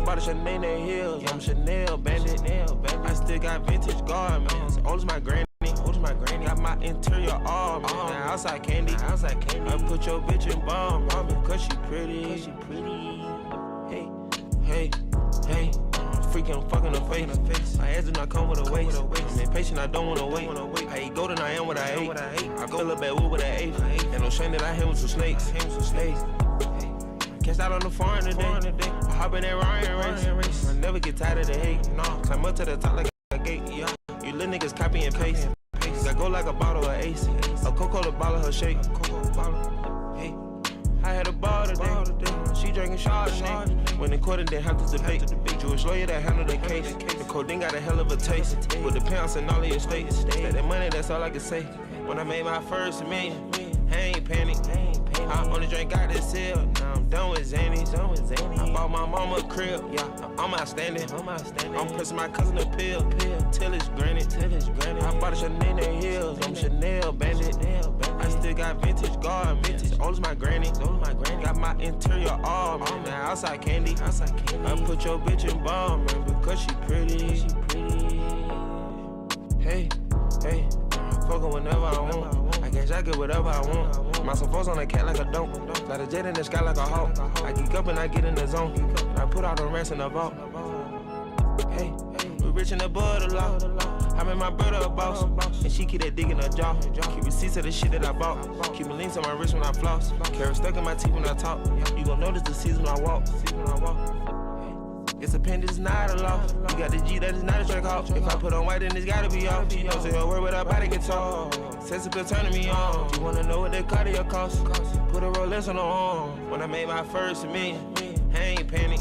bought a Chanel heels. I'm Chanel bandit. I still got vintage garments. Old as my granny. Got my interior all, man. Now outside candy. I put your bitch in bomb, cause she pretty. Hey. Freaking I'm fucking her face. My ass do not come with a waist. I'm impatient, I don't wanna wait. I eat golden, I am what I ate. I go look back with an eight. And no shame that I hit with some snakes. Catch out on the farm today. I hop in that Ryan race. I never get tired of the hate. No, climb up to the top like a gate. Yeah, you little niggas copy and paste. I go like a bottle of Ace. A Coca-Cola bottle her shake. Hey, I had a ball today. She drinking Chardonnay. When the court didn't have to debate. Jewish lawyer that handled the case. The codeine got a hell of a taste. Put the pounds in all of your states. That money, that's all I can say. When I made my first million, I ain't panic. I only drink out this hill. Now I'm done with Zanny. I bought my mama a crib. Yeah, I'm outstanding. I'm pressing my cousin a pill. Till it's granted. I bought a Chanel heels. I'm Chanel bandit. I still got vintage garments. Old as my granny. Got my interior all, man. Now outside candy. I put your bitch in bomb, man, because she pretty. Hey. Fuckin' whenever I want. I guess I get whatever I want. My suppose on a cat like a don't. Got a jet in the sky like a hawk. I geek up and I get in the zone. I put all the rest in the vault. Hey, we rich in the bud a lot. I made my brother a boss. And she keep that dick in her jaw. Keep receipts of the shit that I bought. Keep my links on my wrist when I floss. Carrot stuck in my teeth when I talk. You gon' notice the season when I walk. It's a pen, this is not a law. You got the G, that is not a track off. If I put on white, then it's gotta be off. She knows her word, but her body get tall. Sensible turning me on. You wanna know what the cardio cost? Put a Rolex on the arm. When I made my first million, I ain't panic.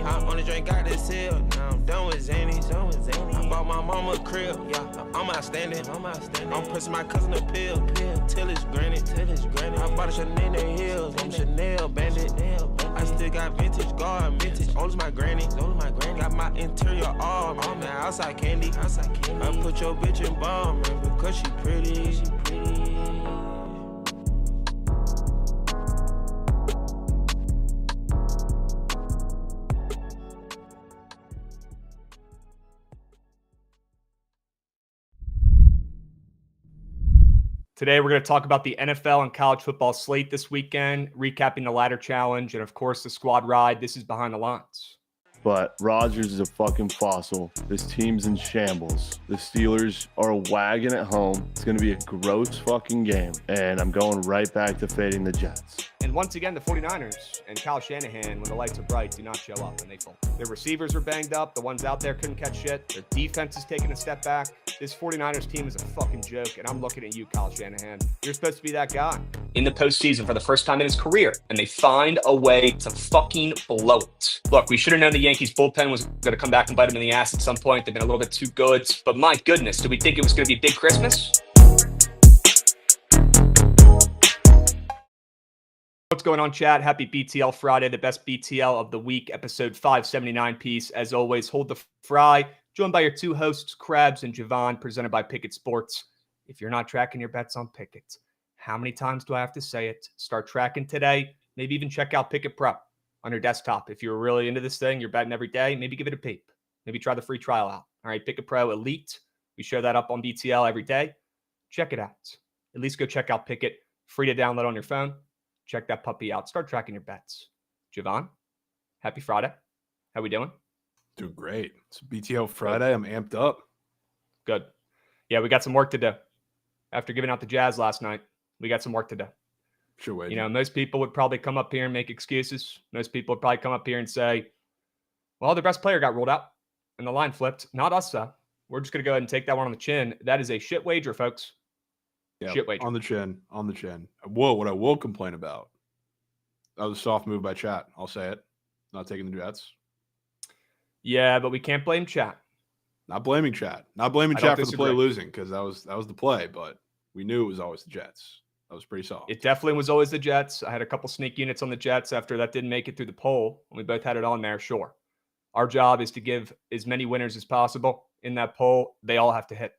I only drank out this hill. Now I'm done with Zanny. I bought my mama a crib. Yeah, I'm outstanding. I'm pressing my cousin a pill. Till it's granted. I bought a Chanel heels. I'm Chanel bandit. I still got vintage garments. Old as my granny. Got my interior all, man. Now outside candy. I put your bitch in bomb, man, because she pretty. Today, we're going to talk about the NFL and college football slate this weekend, recapping the ladder challenge, and of course, the squad ride. This is Behind the Lines. But Rodgers is a fucking fossil. This team's in shambles. The Steelers are a wagon at home. It's going to be a gross fucking game. And I'm going right back to fading the Jets. And once again, the 49ers and Kyle Shanahan, when the lights are bright, do not show up and they fold. Their receivers are banged up. The ones out there couldn't catch shit. Their defense is taking a step back. This 49ers team is a fucking joke. And I'm looking at you, Kyle Shanahan. You're supposed to be that guy. In the postseason for the first time in his career, and they find a way to fucking blow it. Look, we should have known the Yankees bullpen was going to come back and bite them in the ass at some point. They've been a little bit too good. But my goodness, did we think it was going to be a big Christmas? What's going on, chat? Happy BTL Friday, the best BTL of the week, episode 579 piece. As always, hold the fry. Joined by your two hosts, Krabs and Jovan, presented by Bookit Sports. If you're not tracking your bets on Bookit, how many times do I have to say it? Start tracking today. Maybe even check out Bookit Pro on your desktop. If you're really into this thing, you're betting every day, maybe give it a peep. Maybe try the free trial out. All right, Bookit Pro Elite. We show that up on BTL every day. Check it out. At least go check out Bookit. Free to download on your phone. Check that puppy out. Start tracking your bets. Jovan, happy Friday. How we doing? Doing great. It's BTL Friday. I'm amped up. Good. Yeah, we got some work to do. After giving out the Jazz last night, we got some work to do. Sure way. You know, most people would probably come up here and make excuses. Most people would probably come up here and say, well, their best player got ruled out and the line flipped. Not us, though. We're just going to go ahead and take that one on the chin. That is a shit wager, folks. Yeah, shit wager. On the chin. Whoa, what I will complain about. That was a soft move by chat. I'll say it. Not taking the Jets. Yeah, but we can't blame chat. Not blaming chat. Not blaming chat for the disagree. play losing, because that was the play, but we knew it was always the Jets. That was pretty soft. It definitely was always the Jets. I had a couple sneak units on the Jets after that didn't make it through the poll. We both had it on there, sure. Our job is to give as many winners as possible in that poll. They all have to hit.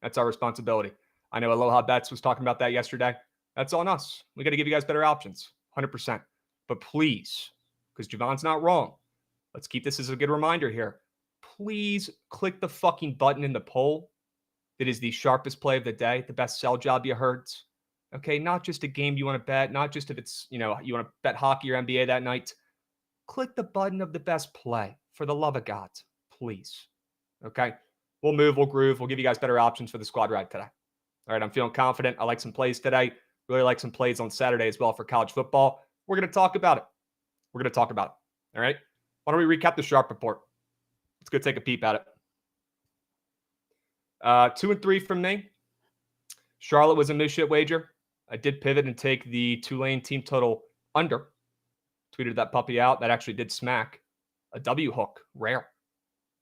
That's our responsibility. I know Aloha Bets was talking about that yesterday. That's on us. We got to give you guys better options, 100%. But please because Jovan's not wrong. Let's keep this as a good reminder here. Please click the fucking button in the poll that is the sharpest play of the day, the best sell job you heard. Okay, not just a game you want to bet, not just if it's, you want to bet hockey or NBA that night. Click the button of the best play, for the love of God, please. Okay, we'll move, we'll groove, we'll give you guys better options for the squad ride today. All right, I'm feeling confident. I like some plays today. Really like some plays on Saturday as well for college football. We're going to talk about it. All right, why don't we recap the Sharp report? Let's go take a peep at it. 2 and 3 from me. Charlotte was a no shit wager. I did pivot and take the Tulane team total under. Tweeted that puppy out. That actually did smack a W hook. Rare. I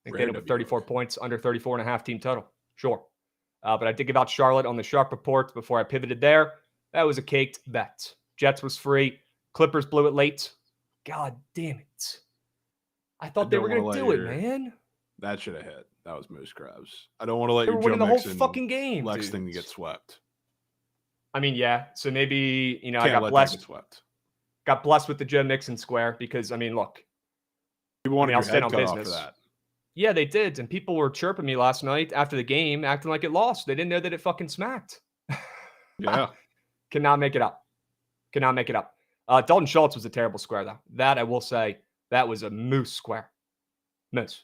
think they ended with 34 points, under 34.5 team total. Sure. But I did give out Charlotte on the Sharp report before I pivoted there. That was a caked bet. Jets was free. Clippers blew it late. God damn it. I thought they were going to do it, man. That should have hit. That was Moose Krabs. I don't want to let They your were Joe winning the whole Mixon fucking game, Lex dude. thing to get swept. I mean, yeah. So maybe, I Can't got let that blessed. get swept. Got blessed with the Joe Mixon square because, look. People wanted I'll your stand head on cut off for business. that. Yeah, they did. And people were chirping me last night after the game, acting like it lost. They didn't know that it fucking smacked. Yeah. Cannot make it up. Dalton Schultz was a terrible square, though. That, I will say, that was a moose square. Moose.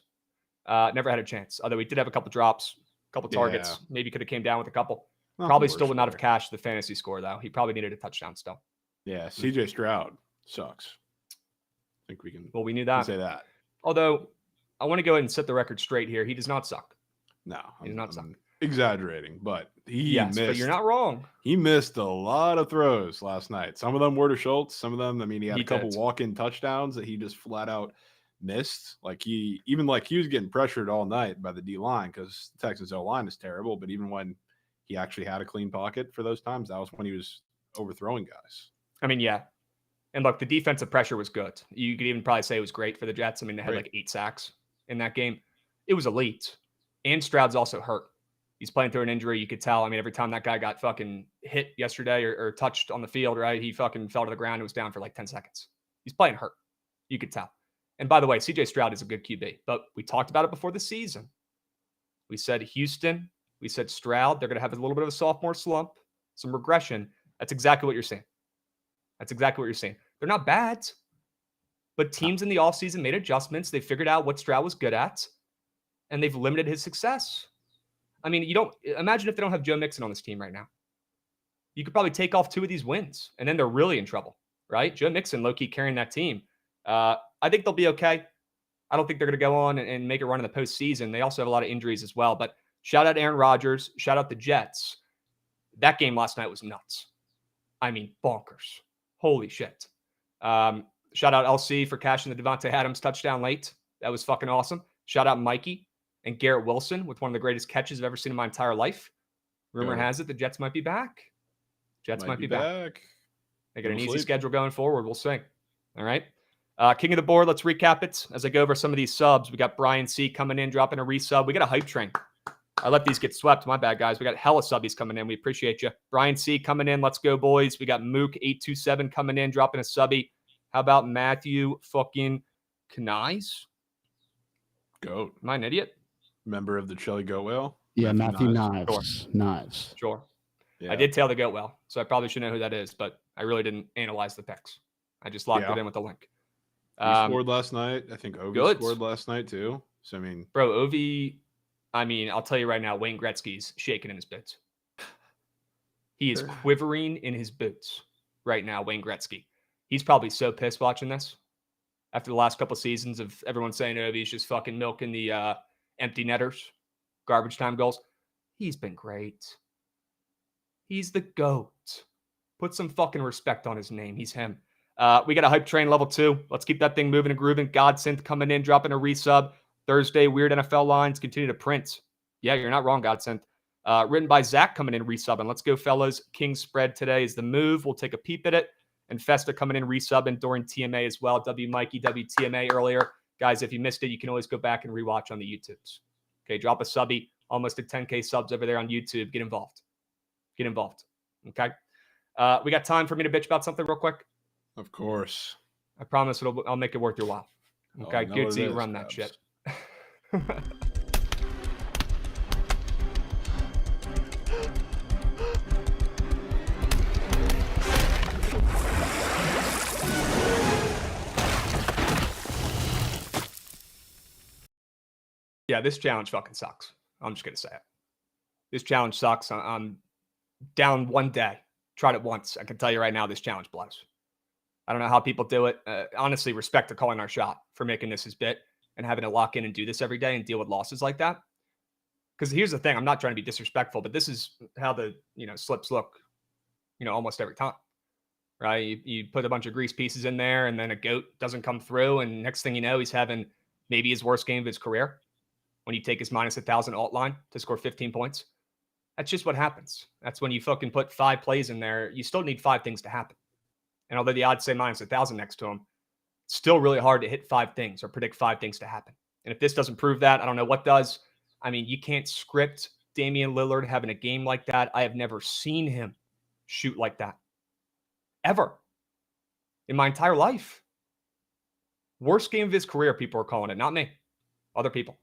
Never had a chance. Although he did have a couple drops, a couple targets. Yeah. Maybe could have came down with a couple. Not Probably the worst still would not have score. cashed the fantasy score, though. He probably needed a touchdown still. Yeah, CJ Stroud sucks. I think we can, Well, we knew can that. say that. Although, I want to go ahead and set the record straight here. He does not suck. No, He does not suck. Exaggerating, but Yes, but you're not wrong. He missed a lot of throws last night. Some of them were to Schultz. Some of them, he had a couple walk-in touchdowns that he just flat out missed. He was getting pressured all night by the D line because the Texans O line is terrible. But even when he actually had a clean pocket for those times, that was when he was overthrowing guys. Yeah. And look, the defensive pressure was good. You could even probably say it was great for the Jets. They had 8 sacks in that game. It was elite. And Stroud's also hurt. He's playing through an injury. You could tell. Every time that guy got fucking hit yesterday or touched on the field, right, he fucking fell to the ground and was down for 10 seconds. He's playing hurt. You could tell. And by the way, CJ Stroud is a good QB. But we talked about it before the season. We said Houston. We said Stroud. They're going to have a little bit of a sophomore slump, some regression. That's exactly what you're seeing. They're not bad. But teams in the offseason made adjustments. They figured out what Stroud was good at. And they've limited his success. You don't imagine if they don't have Joe Mixon on this team right now. You could probably take off 2 of these wins, and then they're really in trouble, right? Joe Mixon low-key carrying that team. I think they'll be okay. I don't think they're going to go on and make a run in the postseason. They also have a lot of injuries as well. But shout out Aaron Rodgers. Shout out the Jets. That game last night was nuts. Bonkers. Holy shit. Shout out LC for cashing the Devontae Adams touchdown late. That was fucking awesome. Shout out Mikey and Garrett Wilson with one of the greatest catches I've ever seen in my entire life. Rumor has it the Jets might be back. Jets might be back. They got an easy schedule going forward. We'll see. All right. King of the board. Let's recap it as I go over some of these subs. We got Brian C coming in, dropping a resub. We got a hype train. I let these get swept. My bad, guys. We got hella subbies coming in. We appreciate you. Brian C coming in. Let's go, boys. We got Mook827 coming in, dropping a subby. How about Matthew fucking Knies? Goat. Am I an idiot? Member of the Chili Goat Whale? Yeah, Matthew Knives. Knives. Sure. Yeah. I did tail the goat well, so I probably should know who that is, but I really didn't analyze the picks. I just locked it in with the link. He scored last night. I think Ovi scored last night too. So, Bro, Ovi, I'll tell you right now, Wayne Gretzky's shaking in his boots. He is quivering in his boots right now, Wayne Gretzky. He's probably so pissed watching this after the last couple of seasons of everyone saying Ovi's just fucking milking the empty netters, garbage time goals. He's been great. He's the GOAT. Put some fucking respect on his name. He's him. We got a hype train level 2. Let's keep that thing moving and grooving. Godsynth coming in, dropping a resub. Thursday, weird NFL lines continue to print. Yeah, you're not wrong, Godsynth. Written by Zach coming in, resubbing. Let's go, fellas. King spread today is the move. We'll take a peep at it. And Festa coming in, resubbing during TMA as well. W Mikey, WTMA earlier. Guys, if you missed it, you can always go back and rewatch on the YouTubes. Okay, drop a subby. Almost at 10K subs over there on YouTube. Get involved. Get involved. Okay? We got time for me to bitch about something real quick? Of course. I promise I'll make it worth your while. Okay, good to run that shit. Yeah, this challenge fucking sucks. I'm just going to say it. This challenge sucks. I'm down one day. Tried it once. I can tell you right now, this challenge blows. I don't know how people do it. Honestly, respect to calling our shot for making this his bit and having to lock in and do this every day and deal with losses like that. Because here's the thing. I'm not trying to be disrespectful, but this is how the, slips look, almost every time. Right? You put a bunch of grease pieces in there and then a goat doesn't come through. And next thing you know, he's having maybe his worst game of his career when you take his minus 1,000 alt line to score 15 points. That's just what happens. That's when you fucking put 5 plays in there. You still need 5 things to happen. And although the odds say minus 1,000 next to him, it's still really hard to hit 5 things or predict 5 things to happen. And if this doesn't prove that, I don't know what does. I mean, you can't script Damian Lillard having a game like that. I have never seen him shoot like that. Ever. In my entire life. Worst game of his career, people are calling it. Not me. Other people.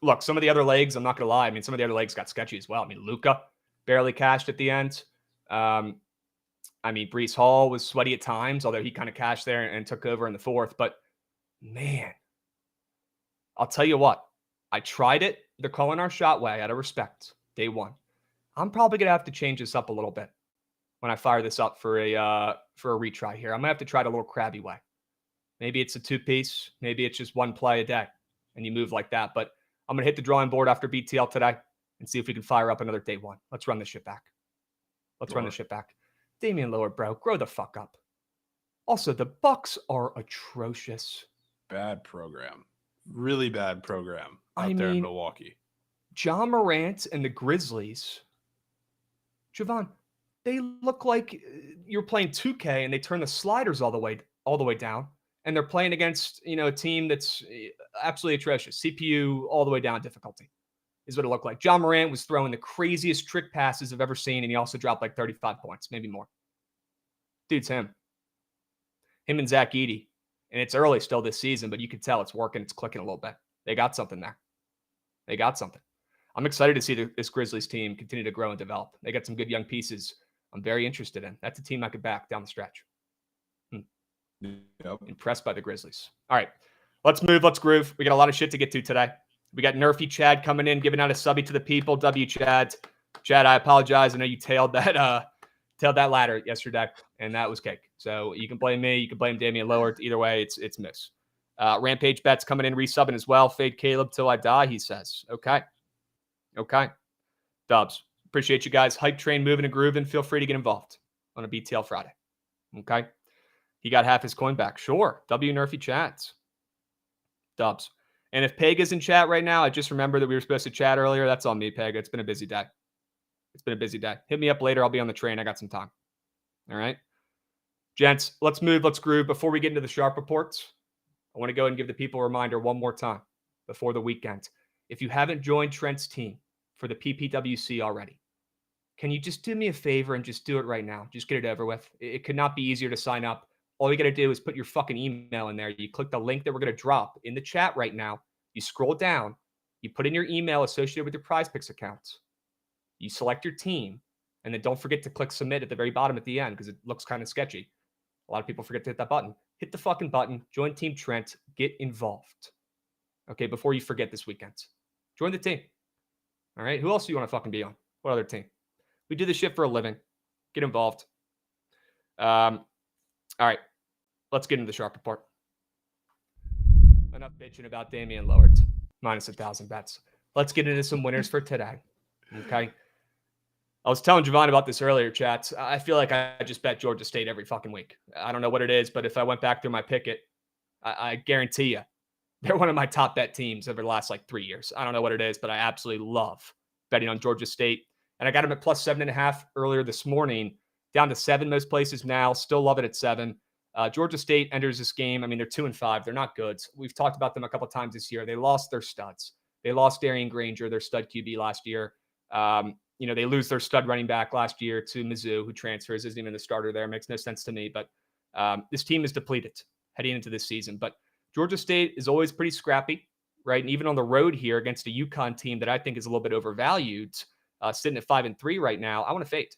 Look, some of the other legs, I'm not going to lie. I mean, some of the other legs got sketchy as well. I mean, Luka barely cashed at the end. Breece Hall was sweaty at times, although he kind of cashed there and took over in the fourth. But, man, I'll tell you what. I tried it. They're calling our shot way out of respect. Day one. I'm probably going to have to change this up a little bit when I fire this up for a retry here. I'm going to have to try it a little crabby way. Maybe it's a 2-piece. Maybe it's just 1 play a day, and you move like that. But I'm going to hit the drawing board after BTL today and see if we can fire up another day one. Let's run this shit back. Run this shit back. Damian Lillard, bro, grow the fuck up. Also, the Bucks are atrocious. Bad program. Really bad program out there in Milwaukee. Ja Morant and the Grizzlies, Jovan, they look like you're playing 2K and they turn the sliders all the way down, and they're playing against a team that's absolutely atrocious. CPU all the way down difficulty is what it looked like. Ja Morant was throwing the craziest trick passes I've ever seen, and he also dropped like 35 points, maybe more. Dude's him and Zach Edey. And it's early still this season, but you can tell it's working. It's clicking a little bit. They got something there. They got something. I'm excited to see this Grizzlies team continue to grow and develop. They got some good young pieces I'm very interested in. That's a team I could back down the stretch. Yep. Impressed by the Grizzlies. All right, let's move. Let's groove. We got a lot of shit to get to today. We got Nerfy Chad coming in, giving out a subby to the people. W Chad. Chad, I apologize. I know you tailed that ladder yesterday, and that was cake. So you can blame me. You can blame Damian Lillard. Either way, it's miss. Rampage Bets coming in, resubbing as well. Fade Caleb till I die, he says. Okay. Dubs. Appreciate you guys. Hype train moving and grooving. Feel free to get involved on a BTL Friday. Okay. He got half his coin back. Sure. W Nerfy chats. Dubs. And if Pega's in chat right now, I just remember that we were supposed to chat earlier. That's on me, Pega. It's been a busy day. Hit me up later. I'll be on the train. I got some time. All right. Gents, let's move. Let's groove. Before we get into the sharp reports, I want to go ahead and give the people a reminder one more time before the weekend. If you haven't joined Trent's team for the PPWC already, can you just do me a favor and just do it right now? Just get it over with. It could not be easier to sign up. All you got to do is put your fucking email in there. You click the link that we're going to drop in the chat right now. You scroll down. You put in your email associated with your Prize Picks accounts. You select your team. And then don't forget to click submit at the very bottom at the end because it looks kind of sketchy. A lot of people forget to hit that button. Hit the fucking button. Join Team Trent. Get involved. Okay, before you forget this weekend. Join the team. All right? Who else do you want to fucking be on? What other team? We do this shit for a living. Get involved. All right. Let's get into the sharp report. Enough bitching about Damian Lillard. Minus 1,000 bets. Let's get into some winners for today. Okay? I was telling Jovan about this earlier, chats. I feel like I just bet Georgia State every fucking week. I don't know what it is, but if I went back through my Pickett, I guarantee you they're one of my top bet teams over the last 3 years. I don't know what it is, but I absolutely love betting on Georgia State. And I got them at plus 7.5 earlier this morning, down to 7 most places now. Still love it at 7. Georgia State enters this game. I mean, they're 2-5. They're not good. We've talked about them a couple of times this year. They lost their studs. They lost Darian Granger, their stud QB last year. They lose their stud running back last year to Mizzou, who transfers, isn't even the starter there. Makes no sense to me. But This team is depleted heading into this season, but Georgia State is always pretty scrappy, right? And even on the road here against a UConn team that I think is a little bit overvalued, sitting at 5-3 right now, I want to fade.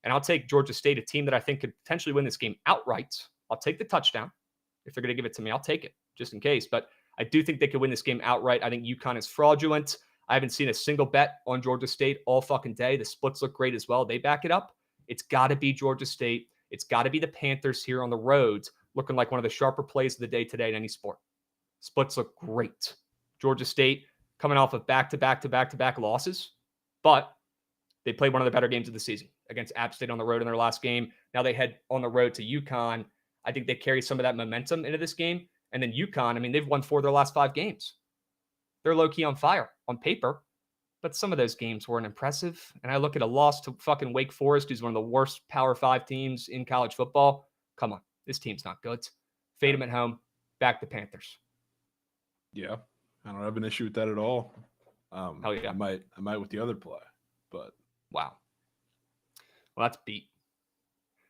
And I'll take Georgia State, a team that I think could potentially win this game outright. I'll take the touchdown. If they're going to give it to me, I'll take it just in case. But I do think they could win this game outright. I think UConn is fraudulent. I haven't seen a single bet on Georgia State all fucking day. The splits look great as well. They back it up. It's got to be Georgia State. It's got to be the Panthers here on the road, looking like one of the sharper plays of the day today in any sport. Splits look great. Georgia State coming off of back-to-back losses, but they played one of the better games of the season against App State on the road in their last game. Now they head on the road to UConn. I think they carry some of that momentum into this game. And then UConn, I mean, they've won 4 of their last 5 games. They're low-key on fire on paper, but some of those games weren't impressive. And I look at a loss to fucking Wake Forest, who's one of the worst Power 5 teams in college football. Come on, this team's not good. Fade them at home, back the Panthers. Yeah, I don't have an issue with that at all. Hell yeah. I might with the other play, but wow. Well, that's beat.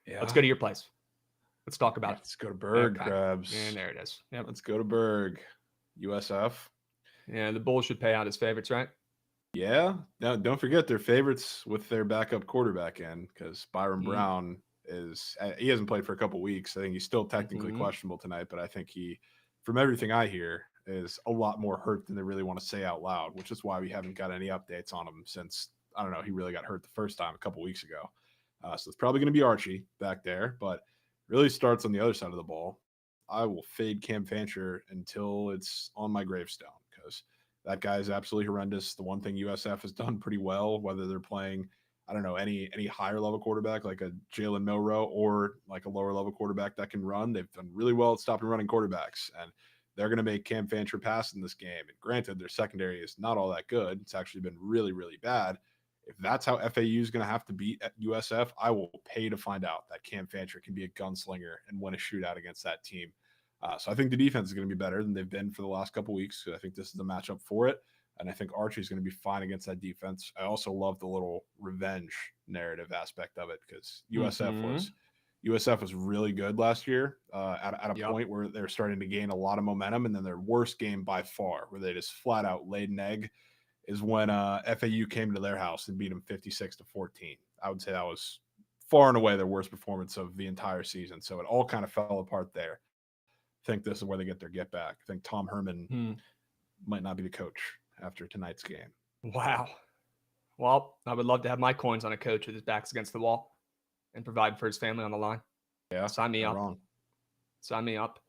Yeah. Let's go to your place. Let's talk about it. Let's go to Berg, Okay. Krabs. And there it is. Yep. Let's go to Berg. USF. Yeah, the Bulls should pay out as favorites, right? Yeah. Now, don't forget their favorites with their backup quarterback in, because Byron Brown he hasn't played for a couple weeks. I think he's still technically questionable tonight, but I think he, from everything I hear, is a lot more hurt than they really want to say out loud, which is why we haven't got any updates on him since, I don't know, he really got hurt the first time a couple weeks ago. So it's probably going to be Archie back there, but really starts on the other side of the ball. I will fade Cam Fancher until it's on my gravestone, because that guy is absolutely horrendous. The one thing USF has done pretty well, whether they're playing, I don't know, any higher level quarterback like a Jalen Milroe or like a lower level quarterback that can run, they've done really well at stopping running quarterbacks, and they're going to make Cam Fancher pass in this game. And granted, their secondary is not all that good. It's actually been really, really bad. If that's how FAU is going to have to beat at USF, I will pay to find out that Cam Fancher can be a gunslinger and win a shootout against that team. So I think the defense is going to be better than they've been for the last couple weeks. I think this is the matchup for it. And I think Archie is going to be fine against that defense. I also love the little revenge narrative aspect of it, because USF was really good last year at a point where they're starting to gain a lot of momentum. And then their worst game by far, where they just flat out laid an egg, is when FAU came to their house and beat them 56-14. I would say that was far and away their worst performance of the entire season. So it all kind of fell apart there. I think this is where they get their get back. I think Tom Herman might not be the coach after tonight's game. Wow. Well, I would love to have my coins on a coach with his back's against the wall and provide for his family on the line. Yeah, sign me up. Wrong. Sign me up.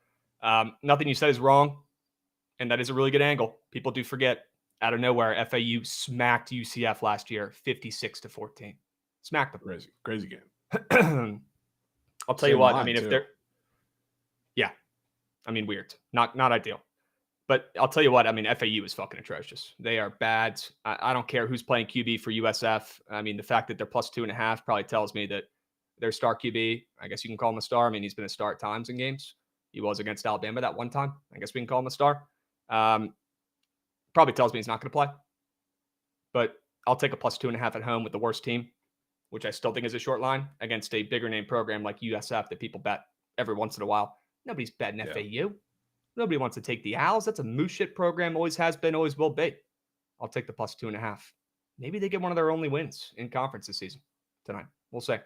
Nothing you said is wrong, and that is a really good angle. People do forget. Out of nowhere, FAU smacked UCF last year, 56-14. Smacked them. Crazy game. I'll tell you what. I mean, if they're, I mean, weird, not ideal. But I'll tell you what. I mean, FAU is fucking atrocious. They are bad. I don't care who's playing QB for USF. I mean, the fact that they're plus 2.5 probably tells me that their star QB, I guess you can call him a star. I mean, he's been a star at times in games. He was against Alabama that one time. I guess we can call him a star. Probably tells me he's not going to play. But I'll take a plus 2.5 at home with the worst team, which I still think is a short line, against a bigger name program like USF that people bet every once in a while. Nobody's betting FAU. Nobody wants to take the Owls. That's a moose shit program. Always has been, always will be. I'll take the plus 2.5. Maybe they get one of their only wins in conference this season tonight. We'll see.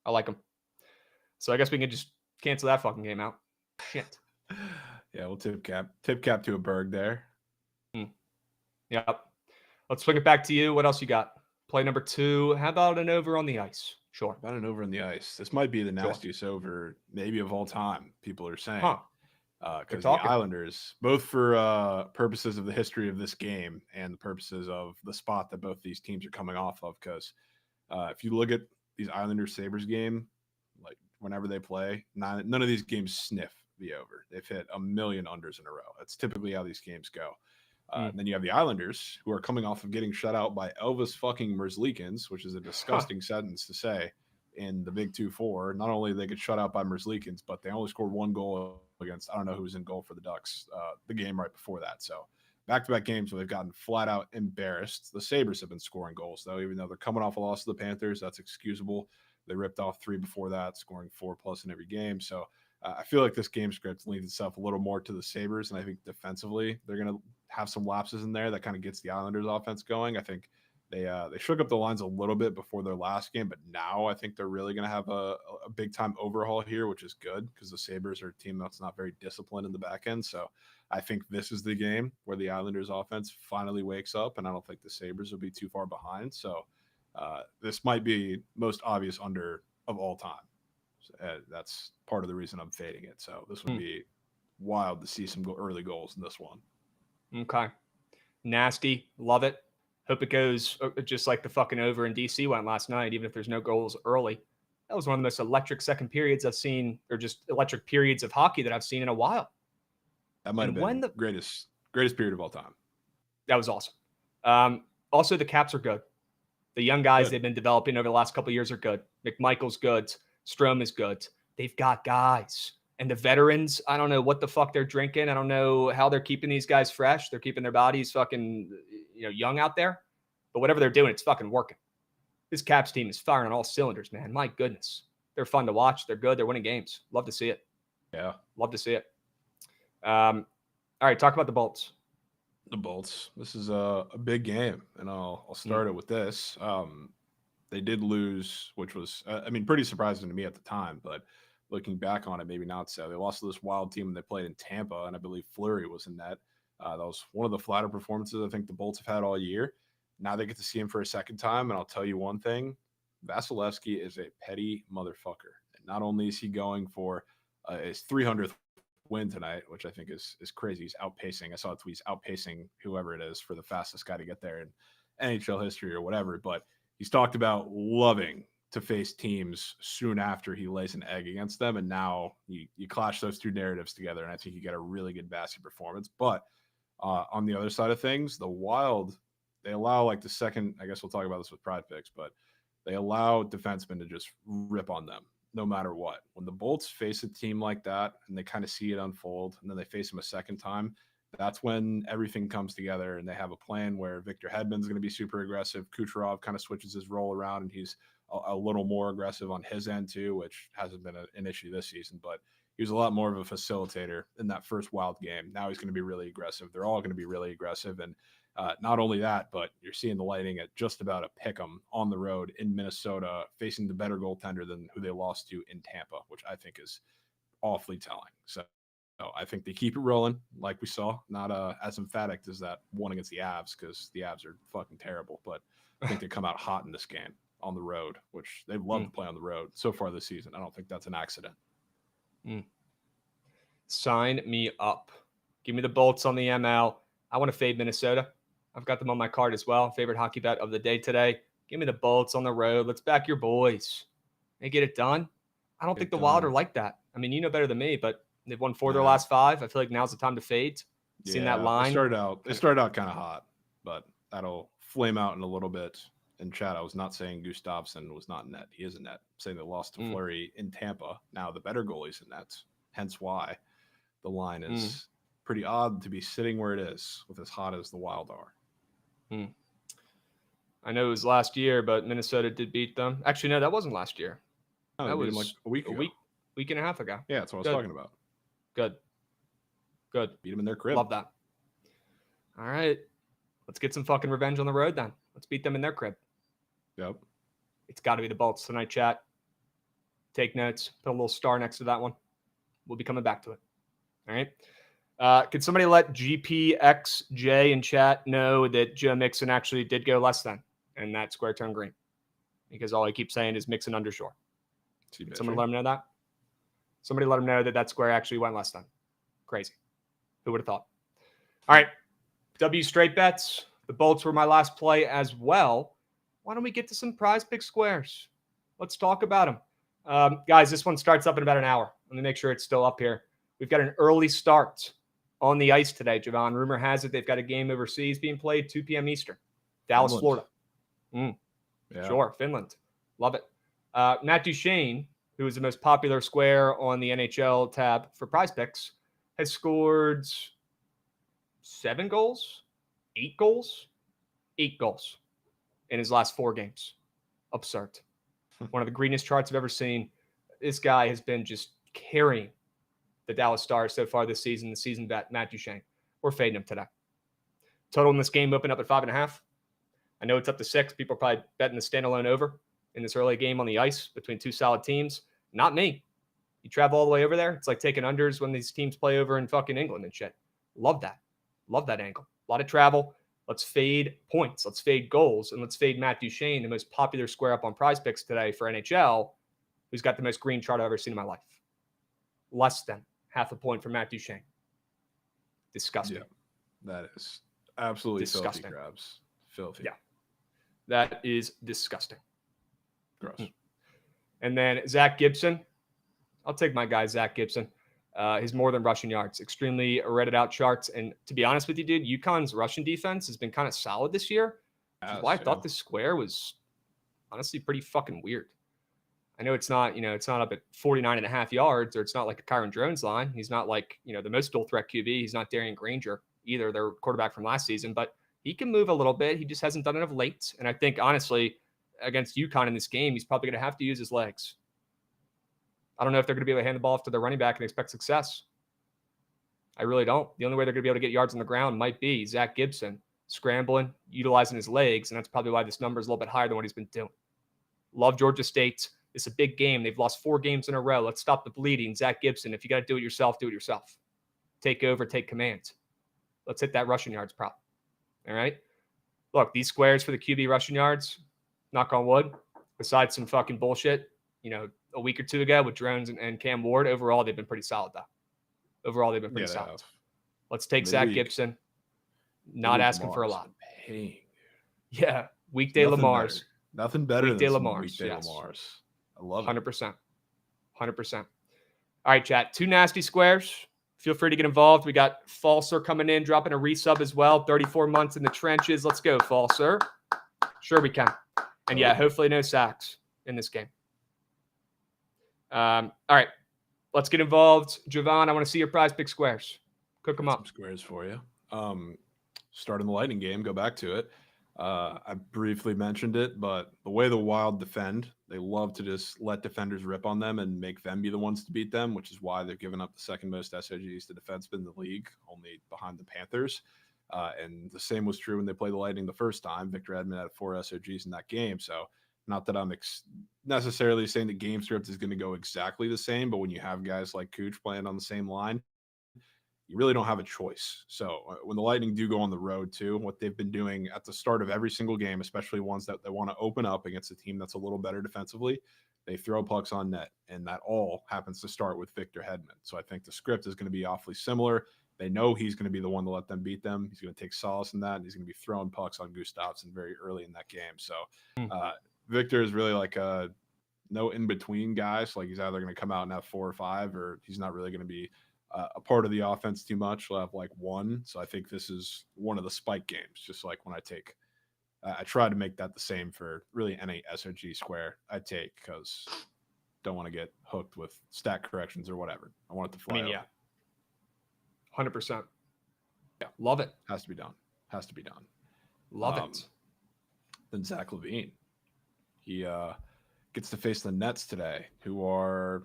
I like them. So I guess we can just cancel that fucking game out. Shit. Yeah, we'll tip cap to a Berg there. Yep. Let's swing it back to you. What else you got? Play number 2. How about an over on the ice? Sure. About an over on the ice. This might be the nastiest over maybe of all time, people are saying. Because the Islanders, both for purposes of the history of this game and the purposes of the spot that both these teams are coming off of, because if you look at these Islanders-Sabres game, like whenever they play, none of these games sniff the over. They've hit a million unders in a row. That's typically how these games go. Then you have the Islanders, who are coming off of getting shut out by Elvis fucking Merzlikins, which is a disgusting sentence to say in the Big 2-4. Not only did they get shut out by Merzlikins, but they only scored 1 goal against, I don't know who was in goal for the Ducks the game right before that. So back-to-back games where they've gotten flat out embarrassed. The Sabres have been scoring goals, though, even though they're coming off a loss to the Panthers. That's excusable. They ripped off 3 before that, scoring 4+ in every game. So I feel like this game script leads itself a little more to the Sabres, and I think defensively they're going to have some lapses in there that kind of gets the Islanders offense going. I think they shook up the lines a little bit before their last game, but now I think they're really going to have a big time overhaul here, which is good because the Sabres are a team that's not very disciplined in the back end. So I think this is the game where the Islanders offense finally wakes up, and I don't think the Sabres will be too far behind. So this might be most obvious under of all time. That's part of the reason I'm fading it. So this would be wild to see some early goals in this one. Okay. Nasty. Love it. Hope it goes just like the fucking over in DC went last night, even if there's no goals early. That was one of the most electric second periods I've seen, or just electric periods of hockey that I've seen in a while. That might have been the greatest period of all time. That was awesome. Also, the Caps are good. The young guys they've been developing over the last couple of years are good. McMichael's good. Strome is good. They've got guys. And the veterans, I don't know what the fuck they're drinking. I don't know how they're keeping these guys fresh. They're keeping their bodies fucking, young out there. But whatever they're doing, it's fucking working. This Caps team is firing on all cylinders, man. My goodness. They're fun to watch. They're good. They're winning games. Love to see it. Yeah. Love to see it. All right, talk about the Bolts. The Bolts. This is a big game, and I'll start it with this. They did lose, which was, pretty surprising to me at the time, but looking back on it, maybe not so. They lost to this wild team when they played in Tampa, and I believe Fleury was in net. That was one of the flatter performances I think the Bolts have had all year. Now they get to see him for a second time, and I'll tell you one thing. Vasilevsky is a petty motherfucker. And not only is he going for his 300th win tonight, which I think is crazy. He's outpacing. I saw a tweet. He's outpacing whoever it is for the fastest guy to get there in NHL history or whatever, but he's talked about loving to face teams soon after he lays an egg against them. And now you clash those two narratives together, and I think you get a really good basket performance. But on the other side of things, the Wild, they allow like the second, I guess we'll talk about this with Pride Picks, but they allow defensemen to just rip on them no matter what. When the Bolts face a team like that and they kind of see it unfold and then they face them a second time, that's when everything comes together and they have a plan where Victor Hedman's going to be super aggressive. Kucherov kind of switches his role around and he's a little more aggressive on his end too, which hasn't been an issue this season, but he was a lot more of a facilitator in that first Wild game. Now he's going to be really aggressive. They're all going to be really aggressive. And not only that, but you're seeing the Lightning at just about a pick 'em on the road in Minnesota, facing the better goaltender than who they lost to in Tampa, which I think is awfully telling. So I think they keep it rolling like we saw, not as emphatic as that one against the Avs, because the Avs are fucking terrible, but I think they come out hot in this game on the road, which they've loved to play on the road so far this season. I don't think that's an accident. Sign me up. Give me the Bolts on the ML. I want to fade Minnesota. I've got them on my card as well. Favorite hockey bet of the day today. Give me the Bolts on the road. Let's back your boys. They get it done. I don't think the Wild are like that. I mean, you know better than me, but they've won 4 of their last 5. I feel like now's the time to fade. Seen that line. They started out kind of hot, but that'll flame out in a little bit. In chat, I was not saying Gustafsson was not in net. He is in net. I'm saying they lost to Fleury in Tampa. Now the better goalie's in net. Hence why the line is pretty odd to be sitting where it is with as hot as the Wild are. I know it was last year, but Minnesota did beat them. Actually, no, that wasn't last year. Oh, that was like a week ago. Week and a half ago. Yeah, that's what I was talking about. Good. Beat them in their crib. Love that. All right. Let's get some fucking revenge on the road then. Let's beat them in their crib. Yep. It's got to be the Bolts tonight, chat. Take notes. Put a little star next to that one. We'll be coming back to it. All right. Could somebody let GPXJ in chat know that Joe Mixon actually did go less than and that square turned green? Because all I keep saying is Mixon undershore. Somebody let him know that. Somebody let him know that square actually went less than. Crazy. Who would have thought? All right. W straight bets. The Bolts were my last play as well. Why don't we get to some Prize Pick squares? Let's talk about them. Guys, this one starts up in about an hour. Let me make sure it's still up here. We've got an early start on the ice today, Jovan. Rumor has it they've got a game overseas being played 2 p.m. Eastern. Dallas, Finland. Florida. Yeah. Sure, Finland. Love it. Matt Duchene, who is the most popular square on the NHL tab for Prize Picks, has scored 7 goals, 8 goals, 8 goals in his last 4 games. Absurd. One of the greenest charts I've ever seen. This guy has been just carrying the Dallas Stars so far this season. The season bet, Matt Duchene. We're fading him today. Total in this game opened up at 5.5. I know it's up to 6. People are probably betting the standalone over in this early game on the ice between two solid teams. Not me. You travel all the way over there. It's like taking unders when these teams play over in fucking England and shit. Love that. Love that angle. A lot of travel. Let's fade points. Let's fade goals. And let's fade Matt Duchene, the most popular square up on Prize Picks today for NHL, who's got the most green chart I've ever seen in my life. Less than half a point for Matt Duchene. Disgusting. Yeah, that is absolutely disgusting. Filthy, Krabs. Filthy. Yeah. That is disgusting. Gross. And then Zach Gibson. I'll take my guy, Zach Gibson. His more than rushing yards. Extremely redded out charts. And to be honest with you, dude, UConn's rushing defense has been kind of solid this year. Which is why I thought this square was honestly pretty fucking weird. I know it's not, it's not up at 49.5 yards, or it's not like a Kyron Drones line. He's not like, the most dual threat QB. He's not Darian Granger either, their quarterback from last season, but he can move a little bit. He just hasn't done it of late. And I think, honestly, against UConn in this game, he's probably going to have to use his legs. I don't know if they're going to be able to hand the ball off to their running back and expect success. I really don't. The only way they're going to be able to get yards on the ground might be Zach Gibson scrambling, utilizing his legs, and that's probably why this number is a little bit higher than what he's been doing. Love Georgia State. It's a big game. They've lost 4 games in a row. Let's stop the bleeding. Zach Gibson, if you got to do it yourself, do it yourself. Take over, take command. Let's hit that rushing yards prop. All right? Look, these squares for the QB rushing yards, knock on wood, besides some fucking bullshit, a week or two ago with Drones and Cam Ward, overall, they've been pretty solid, though. Overall, they've been pretty solid. Let's take Zach Gibson. Not asking for a lot. Yeah. Weekday Lamar's. Nothing better weekday than Lamar's. Weekday Yes. Lamar's. I love 100%. 100%. All right, chat. 2 nasty squares. Feel free to get involved. We got Falser coming in, dropping a resub as well. 34 months in the trenches. Let's go, Falser. Sure we can. And yeah, hopefully no sacks in this game. All right. Let's get involved. Jovan, I want to see your Prize Pick squares. Cook them up. Some squares for you. Starting the Lightning game, go back to it. I briefly mentioned it, but the way the Wild defend, they love to just let defenders rip on them and make them be the ones to beat them, which is why they've given up the second most SOGs to defensemen in the league, only behind the Panthers. And the same was true when they played the Lightning the first time. Victor Edmond had 4 SOGs in that game. So not that I'm necessarily saying the game script is going to go exactly the same, but when you have guys like Cooch playing on the same line, you really don't have a choice. So when the Lightning do go on the road too, what they've been doing at the start of every single game, especially ones that they want to open up against a team that's a little better defensively, they throw pucks on net, and that all happens to start with Victor Hedman. So I think the script is going to be awfully similar. They know he's going to be the one to let them beat them. He's going to take solace in that, and he's going to be throwing pucks on Gustafsson very early in that game. So Victor is really like a no in-between guy. So like he's either going to come out and have 4 or 5, or he's not really going to be a part of the offense too much. We'll have like 1. So I think this is one of the spike games, just like when I try to make that the same for really any SOG square I take, because don't want to get hooked with stat corrections or whatever. I want it to fly. Yeah. 100%. Yeah. Love it. Has to be done. Has to be done. Love it. Then Zach LaVine. He gets to face the Nets today, who are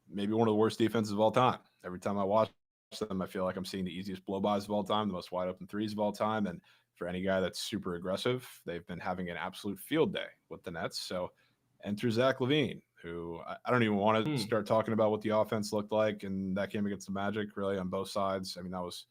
maybe one of the worst defenses of all time. Every time I watch them, I feel like I'm seeing the easiest blow-bys of all time, the most wide-open threes of all time. And for any guy that's super aggressive, they've been having an absolute field day with the Nets. So enter Zach LaVine, who I don't even want to start talking about what the offense looked like in that game against the Magic, really, on both sides. I mean, that was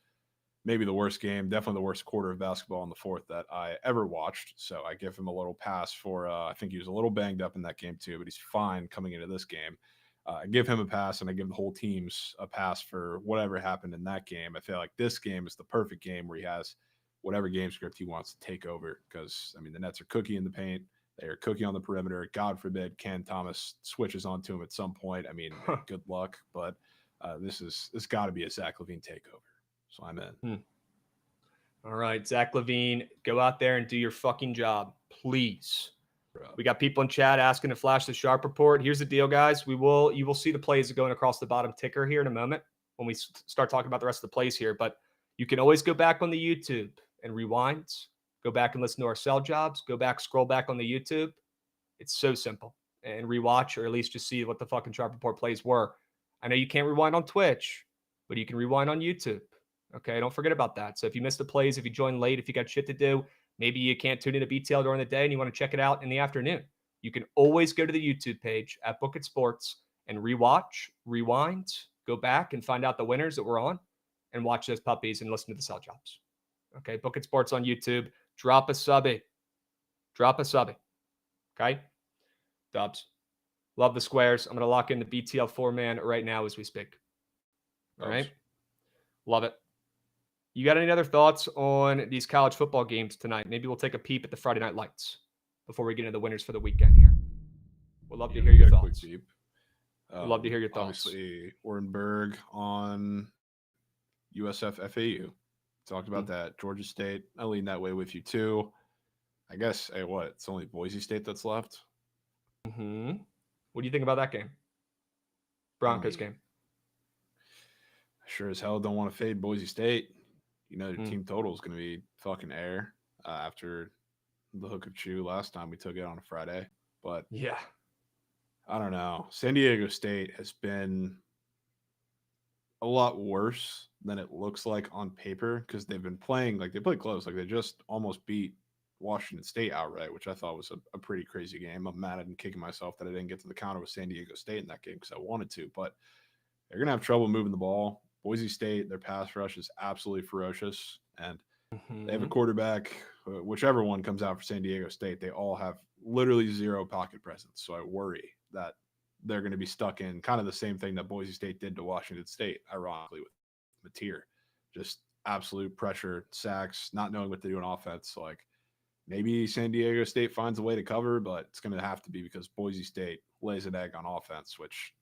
maybe the worst game, definitely the worst quarter of basketball in the fourth that I ever watched. So I give him a little pass for I think he was a little banged up in that game too, but he's fine coming into this game. I give him a pass, and I give the whole teams a pass for whatever happened in that game. I feel like this game is the perfect game where he has whatever game script he wants to take over, because, I mean, the Nets are cookie in the paint. They are cookie on the perimeter. God forbid Ken Thomas switches onto him at some point. I mean, good luck, but this got to be a Zach LaVine takeover. So I'm in. All right, Zach LaVine, go out there and do your fucking job, please. We got people in chat asking to flash the sharp report. Here's the deal, guys. You will see the plays going across the bottom ticker here in a moment when we start talking about the rest of the plays here. But you can always go back on the YouTube and rewind. Go back and listen to our sell jobs. Go back, scroll back on the YouTube. It's so simple. and rewatch, or at least just see what the fucking Sharp Report plays were. I know you can't rewind on Twitch, but you can rewind on YouTube. Okay, don't forget about that. So if you missed the plays, if you joined late, if you got shit to do, maybe you can't tune in to BTL during the day and you want to check it out in the afternoon, you can always go to the YouTube page at Bookit Sports and rewatch, rewind, go back and find out the winners that were on and watch those puppies and listen to the sell jobs. Okay, Bookit Sports on YouTube. Drop a subby. Drop a subby. Okay? Dubs. Love the squares. I'm going to lock in the BTL 4-man right now as we speak. All right? Love it. You got any other thoughts on these college football games tonight? Maybe we'll take a peep at the Friday night lights before we get into the winners for the weekend here. We'd love to hear your thoughts. Love to hear your thoughts. Obviously, Orenburg on USF FAU. Talked about that. Georgia State. I lean that way with you too. I guess, it's only Boise State that's left. Mm-hmm. What do you think about that game? Broncos game. Sure as hell don't want to fade Boise State. You know, the team total is going to be fucking air after the hook of chew last time we took it on a Friday. But yeah, I don't know. San Diego State has been a lot worse than it looks like on paper because they've been playing they played close. Like they just almost beat Washington State outright, which I thought was a pretty crazy game. I'm mad and kicking myself that I didn't get to the counter with San Diego State in that game because I wanted to, but they're going to have trouble moving the ball. Boise State, their pass rush is absolutely ferocious, and they have a quarterback, whichever one comes out for San Diego State, they all have literally zero pocket presence. So I worry that they're going to be stuck in kind of the same thing that Boise State did to Washington State, ironically, with Mateer. Just absolute pressure, sacks, not knowing what to do on offense. Like maybe San Diego State finds a way to cover, but it's going to have to be because Boise State lays an egg on offense, which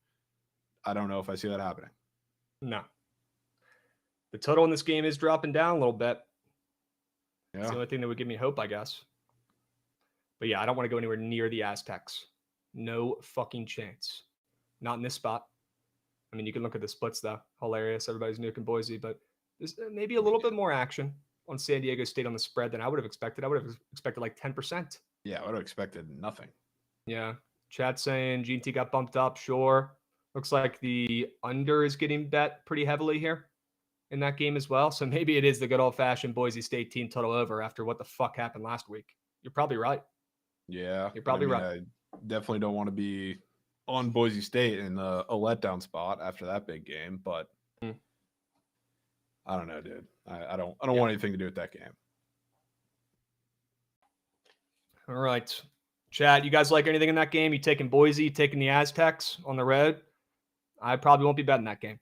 I don't know if I see that happening. No. The total in this game is dropping down a little bit. Yeah. It's the only thing that would give me hope, I guess. But yeah, I don't want to go anywhere near the Aztecs. No fucking chance. Not in this spot. I mean, you can look at the splits, though. Hilarious. Everybody's nuking Boise, but there's maybe a little bit more action on San Diego State on the spread than I would have expected. I would have expected like 10%. Yeah, I would have expected nothing. Yeah. Chad saying GT got bumped up. Sure. Looks like the under is getting bet pretty heavily here in that game as well. So maybe it is the good old-fashioned Boise State team total over after what the fuck happened last week. You're probably right. Yeah. You're probably right. I definitely don't want to be on Boise State in a letdown spot after that big game, but I don't know, dude. I don't want anything to do with that game. All right. Chad, you guys like anything in that game? You taking Boise, you taking the Aztecs on the road? I probably won't be betting that game.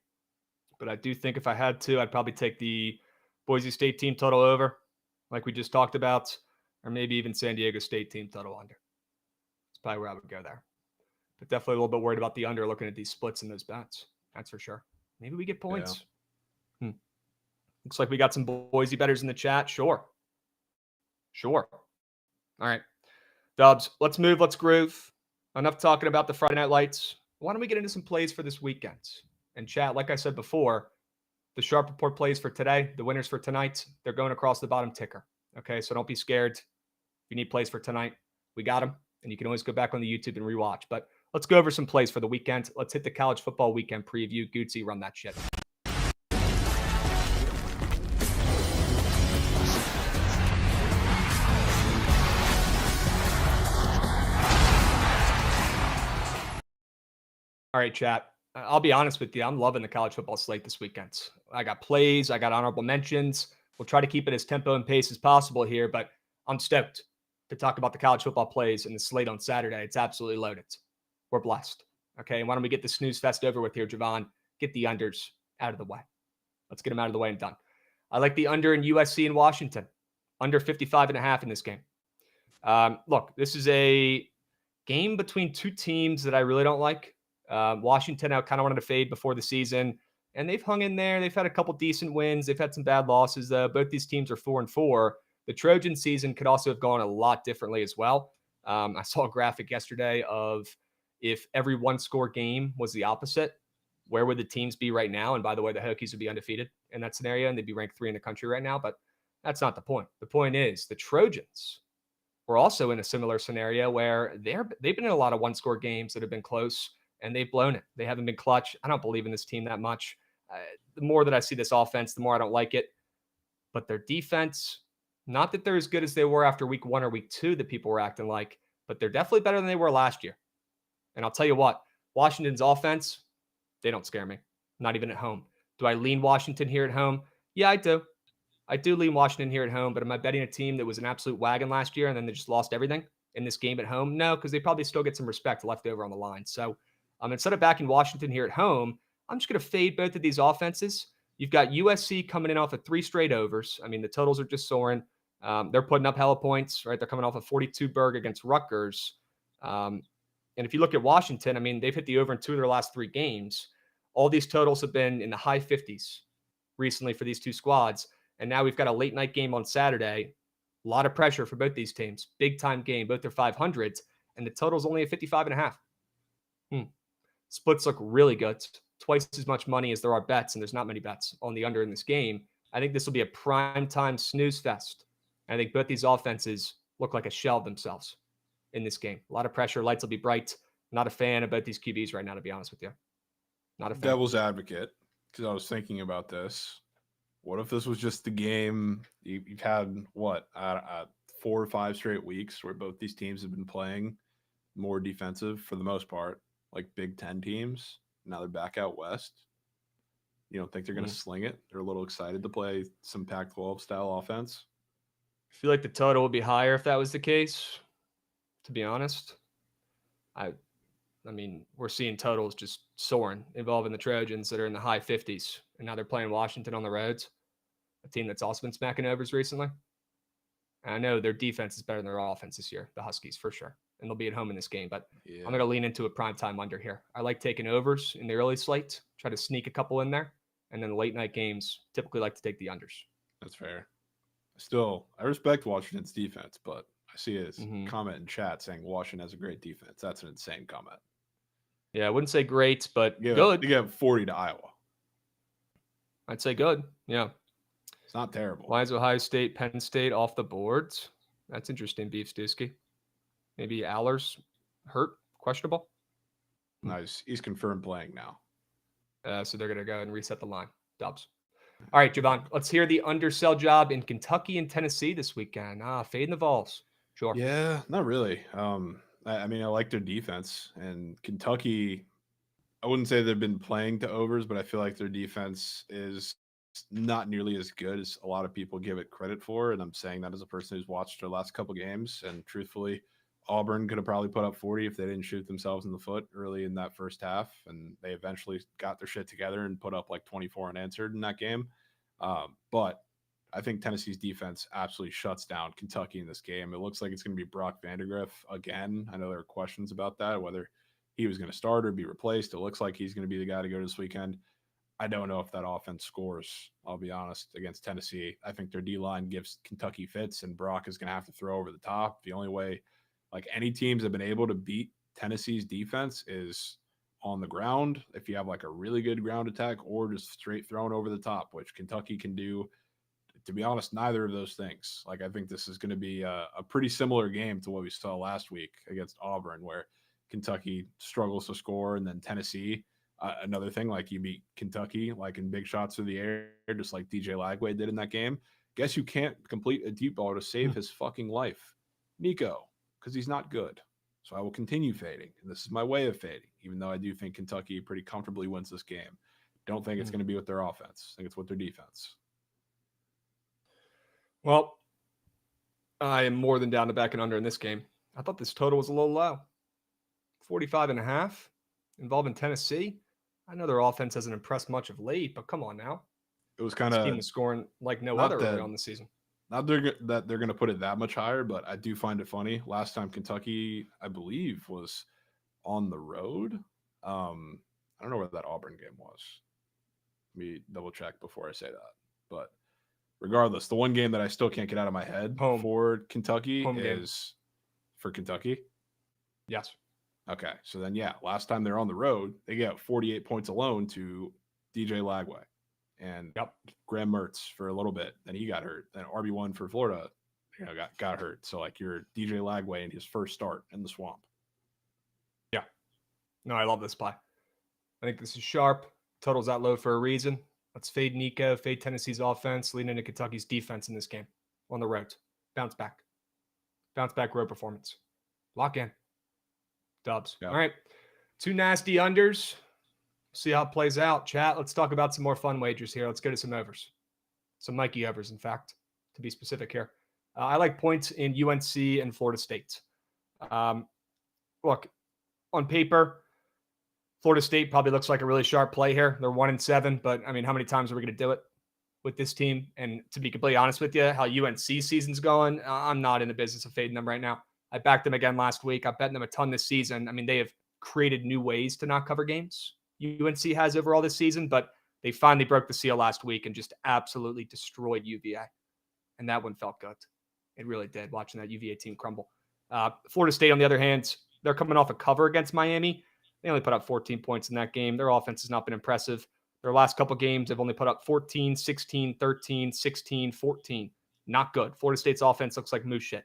But I do think if I had to, I'd probably take the Boise State team total over, like we just talked about, or maybe even San Diego State team total under. That's probably where I would go there. But definitely a little bit worried about the under looking at these splits in those bets. That's for sure. Maybe we get points. Yeah. Looks like we got some Boise bettors in the chat. Sure. All right. Dubs, let's move. Let's groove. Enough talking about the Friday night lights. Why don't we get into some plays for this weekend? And chat, like I said before, the Sharp Report plays for today, the winners for tonight, they're going across the bottom ticker. Okay, so don't be scared. If you need plays for tonight, we got them. And you can always go back on the YouTube and rewatch. But let's go over some plays for the weekend. Let's hit the college football weekend preview. Gucci, run that shit. All right, chat. I'll be honest with you. I'm loving the college football slate this weekend. I got plays. I got honorable mentions. We'll try to keep it as tempo and pace as possible here, but I'm stoked to talk about the college football plays and the slate on Saturday. It's absolutely loaded. We're blessed. Okay, why don't we get the snooze fest over with here, Jovan? Get the unders out of the way. Let's get them out of the way and done. I like the under in USC and Washington. Under 55.5 in this game. Look, this is a game between two teams that I really don't like. Washington, I kind of wanted to fade before the season, and they've hung in there. They've had a couple decent wins. They've had some bad losses, though. Both these teams are 4-4. The Trojan season could also have gone a lot differently as well. I saw a graphic yesterday of if every one-score game was the opposite, where would the teams be right now? And by the way, the Hokies would be undefeated in that scenario, and they'd be ranked 3 in the country right now. But that's not the point. The point is the Trojans we're also in a similar scenario where they've been in a lot of one-score games that have been close, and they've blown it. They haven't been clutch. I don't believe in this team that much. The more that I see this offense, the more I don't like it. But their defense, not that they're as good as they were after week 1 or week 2 that people were acting like, but they're definitely better than they were last year. And I'll tell you what, Washington's offense, they don't scare me. Not even at home. Do I lean Washington here at home? Yeah, I do. I do lean Washington here at home, but am I betting a team that was an absolute wagon last year and then they just lost everything in this game at home? No, because they probably still get some respect left over on the line. So instead of backing Washington here at home, I'm just going to fade both of these offenses. You've got USC coming in off of 3 straight overs. I mean, the totals are just soaring. They're putting up hella points, right? They're coming off a 42 Berg against Rutgers. And if you look at Washington, I mean, they've hit the over in 2 of their last 3 games. All these totals have been in the high 50s recently for these 2 squads. And now we've got a late night game on Saturday. A lot of pressure for both these teams. Big time game. Both are 500s. And the total's only at 55.5. Splits look really good. Twice as much money as there are bets, and there's not many bets on the under in this game. I think this will be a prime time snooze fest. I think both these offenses look like a shell of themselves in this game. A lot of pressure. Lights will be bright. Not a fan of both these QBs right now, to be honest with you. Not a fan. Devil's advocate, because I was thinking about this. What if this was just the game you've had, 4 or 5 straight weeks where both these teams have been playing more defensive for the most part, like Big Ten teams. Now they're back out west. You don't think they're going to sling it? They're a little excited to play some Pac-12 style offense. I feel like the total would be higher if that was the case, to be honest. I mean, we're seeing totals just soaring involving the Trojans that are in the high 50s. And now they're playing Washington on the roads, a team that's also been smacking overs recently. And I know their defense is better than their offense this year, the Huskies, for sure. And they'll be at home in this game. But I'm going to lean into a primetime under here. I like taking overs in the early slate, try to sneak a couple in there. And then the late night games typically like to take the unders. That's fair. Still, I respect Washington's defense, but I see his comment in chat saying Washington has a great defense. That's an insane comment. Yeah, I wouldn't say great, but good. You have 40 to Iowa. I'd say good. Yeah. It's not terrible. Why is Ohio State, Penn State off the boards? That's interesting, Beef Stewski. Maybe Allers hurt, questionable. No, he's confirmed playing now. So they're going to go and reset the line. Dubs. All right, Jovan, let's hear the undersell job in Kentucky and Tennessee this weekend. Fading the Vols. Sure. Yeah, not really. I mean, I like their defense. And Kentucky, I wouldn't say they've been playing to overs, but I feel like their defense is not nearly as good as a lot of people give it credit for. And I'm saying that as a person who's watched their last couple games. And truthfully, Auburn could have probably put up 40 if they didn't shoot themselves in the foot early in that first half. And they eventually got their shit together and put up like 24 unanswered in that game. But I think Tennessee's defense absolutely shuts down Kentucky in this game. It looks like it's going to be Brock Vandagriff again. I know there are questions about that, whether he was going to start or be replaced. It looks like he's going to be the guy to go this weekend. I don't know if that offense scores, I'll be honest, against Tennessee. I think their D-line gives Kentucky fits, and Brock is going to have to throw over the top. The only way like any teams have been able to beat Tennessee's defense is on the ground. If you have like a really good ground attack or just straight thrown over the top, which Kentucky can do. To be honest, neither of those things. Like, I think this is going to be a pretty similar game to what we saw last week against Auburn, where Kentucky struggles to score. And then Tennessee, another thing, like you beat Kentucky, like in big shots through the air, just like DJ Lagway did in that game. Guess you can't complete a deep ball to save his fucking life. Nico. Because he's not good. So I will continue fading. And this is my way of fading, even though I do think Kentucky pretty comfortably wins this game. Don't think it's going to be with their offense. I think it's with their defense. Well, I am more than down to back and under in this game. I thought this total was a little low. 45.5 involving Tennessee. I know their offense hasn't impressed much of late, but come on now. It was kind of team was scoring like no other early on the season. Not that they're going to put it that much higher, but I do find it funny. Last time Kentucky, I believe, was on the road. I don't know where that Auburn game was. Let me double check before I say that. But regardless, the one game that I still can't get out of my head for Kentucky is for Kentucky. Yes. Okay. So then, yeah, last time they're on the road, they got 48 points alone to DJ Lagway and Graham Mertz for a little bit. Then he got hurt. Then RB1 for Florida got hurt. So like you're DJ Lagway in his first start in the Swamp. Yeah. No, I love this play. I think this is sharp. Total's that low for a reason. Let's fade Nico, fade Tennessee's offense, lean into Kentucky's defense in this game on the road. Bounce back road performance. Lock in. Dubs. Yeah. All right. 2 nasty unders. See how it plays out. Chat, let's talk about some more fun wagers here. Let's go to some overs. Some Mikey overs, in fact, to be specific here. I like points in UNC and Florida State. Look, on paper, Florida State probably looks like a really sharp play here. They're 1-7, but I mean, how many times are we going to do it with this team? And to be completely honest with you, how UNC season's going, I'm not in the business of fading them right now. I backed them again last week. I've bet them a ton this season. I mean, they have created new ways to not cover games. UNC has overall this season, but they finally broke the seal last week and just absolutely destroyed UVA. And that one felt good. It really did, watching that UVA team crumble. Florida State, on the other hand, they're coming off a cover against Miami. They only put up 14 points in that game. Their offense has not been impressive. Their last couple games, they've only put up 14, 16, 13, 16, 14. Not good. Florida State's offense looks like moose shit.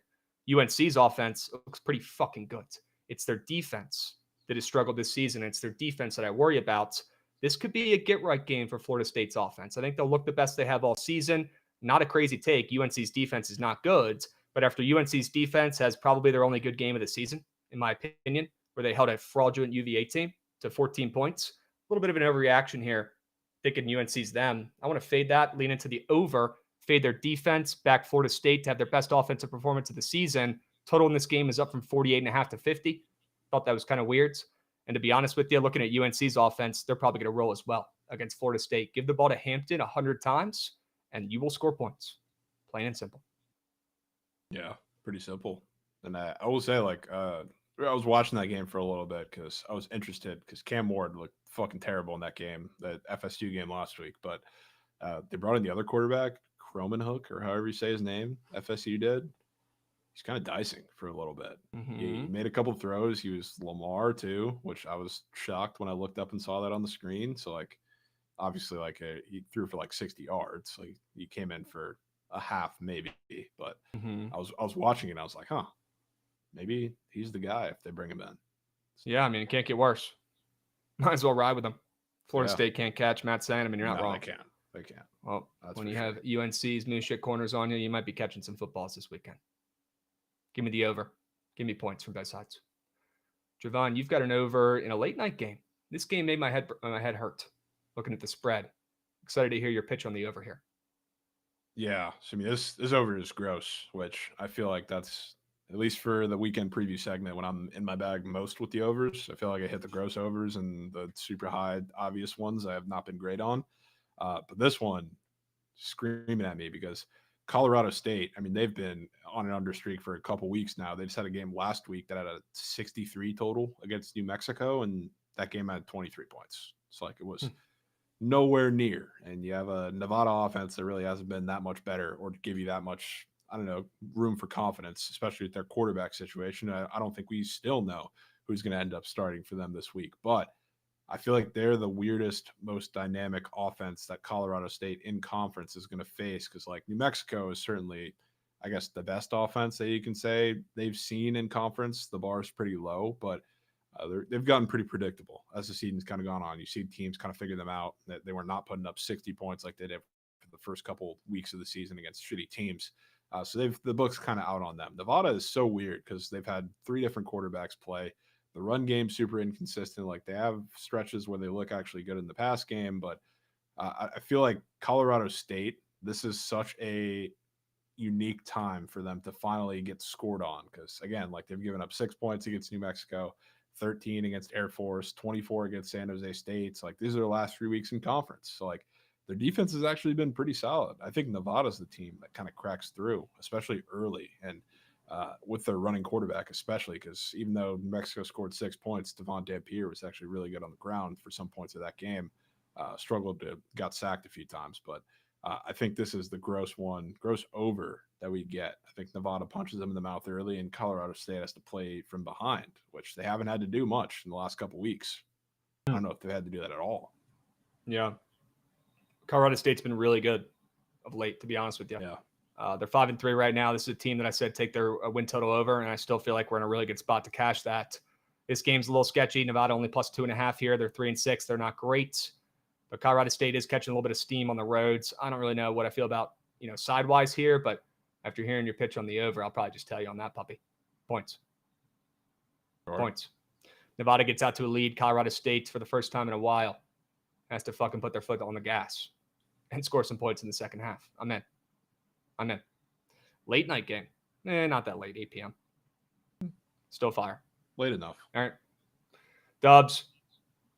UNC's offense looks pretty fucking good. It's their defense that has struggled this season. It's their defense that I worry about. This could be a get-right game for Florida State's offense. I think they'll look the best they have all season. Not a crazy take. UNC's defense is not good, but after UNC's defense has probably their only good game of the season, in my opinion, where they held a fraudulent UVA team to 14 points. A little bit of an overreaction here, thinking UNC's them. I want to fade that, lean into the over, fade their defense, back Florida State to have their best offensive performance of the season. Total in this game is up from 48.5 to 50. Thought that was kind of weird. And to be honest with you, looking at UNC's offense, they're probably going to roll as well against Florida State. Give the ball to Hampton 100 times, and you will score points. Plain and simple. Yeah, pretty simple. And I will say, like, I was watching that game for a little bit because I was interested because Cam Ward looked fucking terrible in that game, that FSU game last week. But they brought in the other quarterback, Cromanhook, or however you say his name, FSU did. He's kind of dicing for a little bit. Mm-hmm. He made a couple of throws. He was Lamar too, which I was shocked when I looked up and saw that on the screen. So, like, obviously, like, he threw for like 60 yards. Like, he came in for a half maybe. But I was watching it and I was like, huh. Maybe he's the guy if they bring him in. Yeah, I mean, it can't get worse. Might as well ride with him. Florida State can't catch Matt Saying. I mean, you're not wrong. They can't. Well, when you have UNC's moose shit corners on you, you might be catching some footballs this weekend. Give me the over. Give me points from both sides. Jovan, you've got an over in a late night game. This game made my head hurt looking at the spread. Excited to hear your pitch on the over here. Yeah. So, I mean, this over is gross, which I feel like that's, at least for the weekend preview segment, when I'm in my bag most with the overs, I feel like I hit the gross overs, and the super high obvious ones I have not been great on. But this one screaming at me because Colorado State, I mean, they've been on an under streak for a couple weeks now. They just had a game last week that had a 63 total against New Mexico, and that game had 23 points. It's like it was nowhere near. And you have a Nevada offense that really hasn't been that much better or to give you that much, I don't know, room for confidence, especially with their quarterback situation. I don't think we still know who's going to end up starting for them this week, but I feel like they're the weirdest, most dynamic offense that Colorado State in conference is going to face. Because like New Mexico is certainly, I guess, the best offense that you can say they've seen in conference. The bar is pretty low, but they've gotten pretty predictable as the season's kind of gone on. You see teams kind of figure them out, that they were not putting up 60 points like they did for the first couple weeks of the season against shitty teams. So the book's kind of out on them. Nevada is so weird because they've had 3 different quarterbacks play. The run game super inconsistent. Like they have stretches where they look actually good in the pass game, but I feel like Colorado State, this is such a unique time for them to finally get scored on. Because again, like they've given up 6 points against New Mexico, 13 against Air Force, 24 against San Jose State. So like these are the last 3 weeks in conference. So like their defense has actually been pretty solid. I think Nevada's the team that kind of cracks through, especially early. And with their running quarterback, especially because even though New Mexico scored 6 points, Devon Dampier was actually really good on the ground for some points of that game. Got sacked a few times, but I think this is the gross over that we get. I think Nevada punches them in the mouth early, and Colorado State has to play from behind, which they haven't had to do much in the last couple weeks. I don't know if they've had to do that at all. Yeah. Colorado State's been really good of late, to be honest with you. Yeah. They're 5-3 right now. This is a team that I said take their win total over, and I still feel like we're in a really good spot to cash that. This game's a little sketchy. Nevada only plus 2.5 here. They're 3-6. They're not great, but Colorado State is catching a little bit of steam on the roads. I don't really know what I feel about, sidewise here, but after hearing your pitch on the over, I'll probably just tell you on that puppy. Points. Sure. Points. Nevada gets out to a lead. Colorado State, for the first time in a while, has to fucking put their foot on the gas and score some points in the second half. I'm in. Late night game. Not that late, 8 p.m. Still fire. Late enough. All right. Dubs,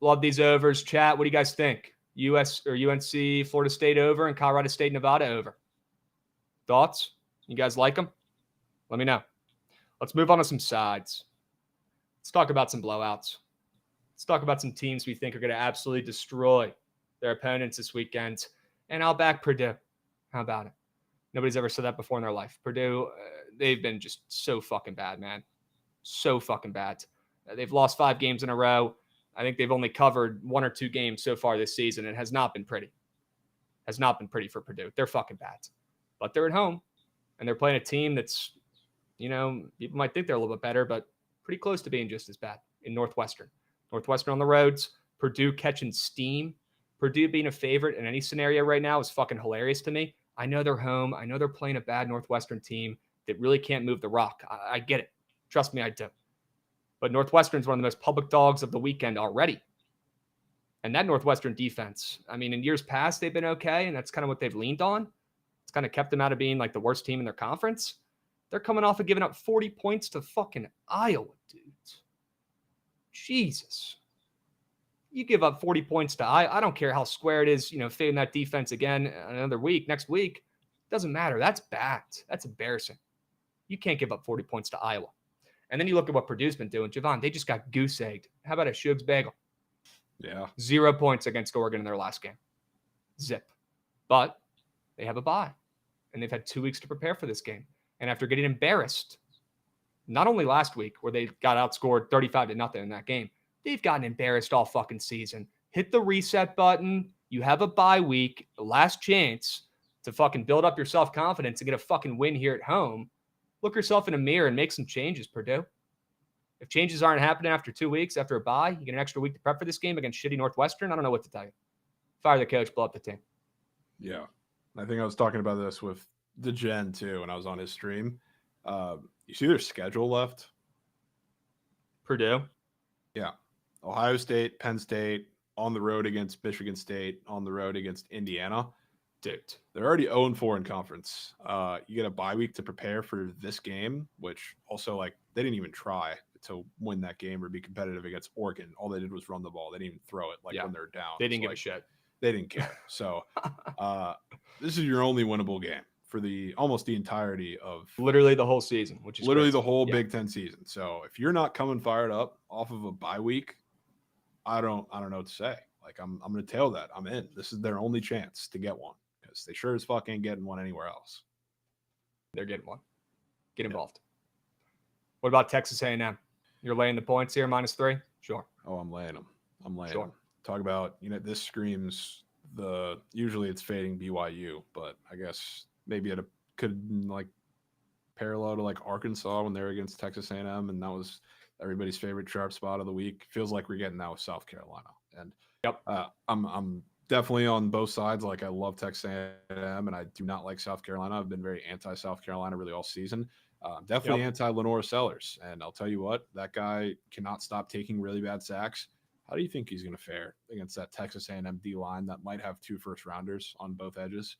love these overs. Chat, what do you guys think? US or UNC, Florida State over, and Colorado State, Nevada over. Thoughts? You guys like them? Let me know. Let's move on to some sides. Let's talk about some blowouts. Let's talk about some teams we think are going to absolutely destroy their opponents this weekend. And I'll back Purdue. How about it? Nobody's ever said that before in their life. Purdue, they've been just so fucking bad, man. So fucking bad. They've lost 5 games in a row. I think they've only covered 1 or 2 games so far this season. It has not been pretty. Has not been pretty for Purdue. They're fucking bad. But they're at home, and they're playing a team that's, people might think they're a little bit better, but pretty close to being just as bad in Northwestern. Northwestern on the roads, Purdue catching steam. Purdue being a favorite in any scenario right now is fucking hilarious to me. I know they're home. I know they're playing a bad Northwestern team that really can't move the rock. I get it. Trust me, I do. But Northwestern's one of the most public dogs of the weekend already. And that Northwestern defense, I mean, in years past, they've been okay, and that's kind of what they've leaned on. It's kind of kept them out of being like the worst team in their conference. They're coming off of giving up 40 points to fucking Iowa, dudes. Jesus. You give up 40 points to I don't care how square it is, fading that defense again another week, next week. Doesn't matter. That's bad. That's embarrassing. You can't give up 40 points to Iowa. And then you look at what Purdue's been doing. Jovan, they just got goose-egged. How about a Shug's bagel? Yeah. 0 points against Oregon in their last game. Zip. But they have a bye. And they've had 2 weeks to prepare for this game. And after getting embarrassed, not only last week where they got outscored 35-0 in that game, they've gotten embarrassed all fucking season. Hit the reset button. You have a bye week, the last chance to fucking build up your self-confidence and get a fucking win here at home. Look yourself in a mirror and make some changes, Purdue. If changes aren't happening after 2 weeks, after a bye, you get an extra week to prep for this game against shitty Northwestern. I don't know what to tell you. Fire the coach, blow up the team. Yeah. I think I was talking about this with the Gen too when I was on his stream. You see their schedule left? Purdue? Yeah. Ohio State, Penn State, on the road against Michigan State, on the road against Indiana. Dude, they're already 0-4 in conference. You get a bye week to prepare for this game, which also, they didn't even try to win that game or be competitive against Oregon. All they did was run the ball. They didn't even throw it when they're down. They didn't give a shit. They didn't care. So this is your only winnable game for almost the entirety of literally the whole season, which is literally crazy. The whole Big Ten season. So if you're not coming fired up off of a bye week, I don't know what to say. I'm going to tail that. I'm in. This is their only chance to get one because they sure as fuck ain't getting one anywhere else. They're getting one. Get involved. What about Texas A&M? You're laying the points here, -3? Sure. Oh, I'm laying them. Them. Talk about, this screams usually it's fading BYU, but I guess maybe it could parallel to Arkansas when they were against Texas A&M, and that was everybody's favorite sharp spot of the week. Feels like we're getting that with South Carolina. And I'm definitely on both sides. I love Texas A&M, and I do not like South Carolina. I've been very anti-South Carolina really all season. Definitely anti-Lenore Sellers. And I'll tell you what, that guy cannot stop taking really bad sacks. How do you think he's going to fare against that Texas A&M D-line that might have 2 first-rounders on both edges?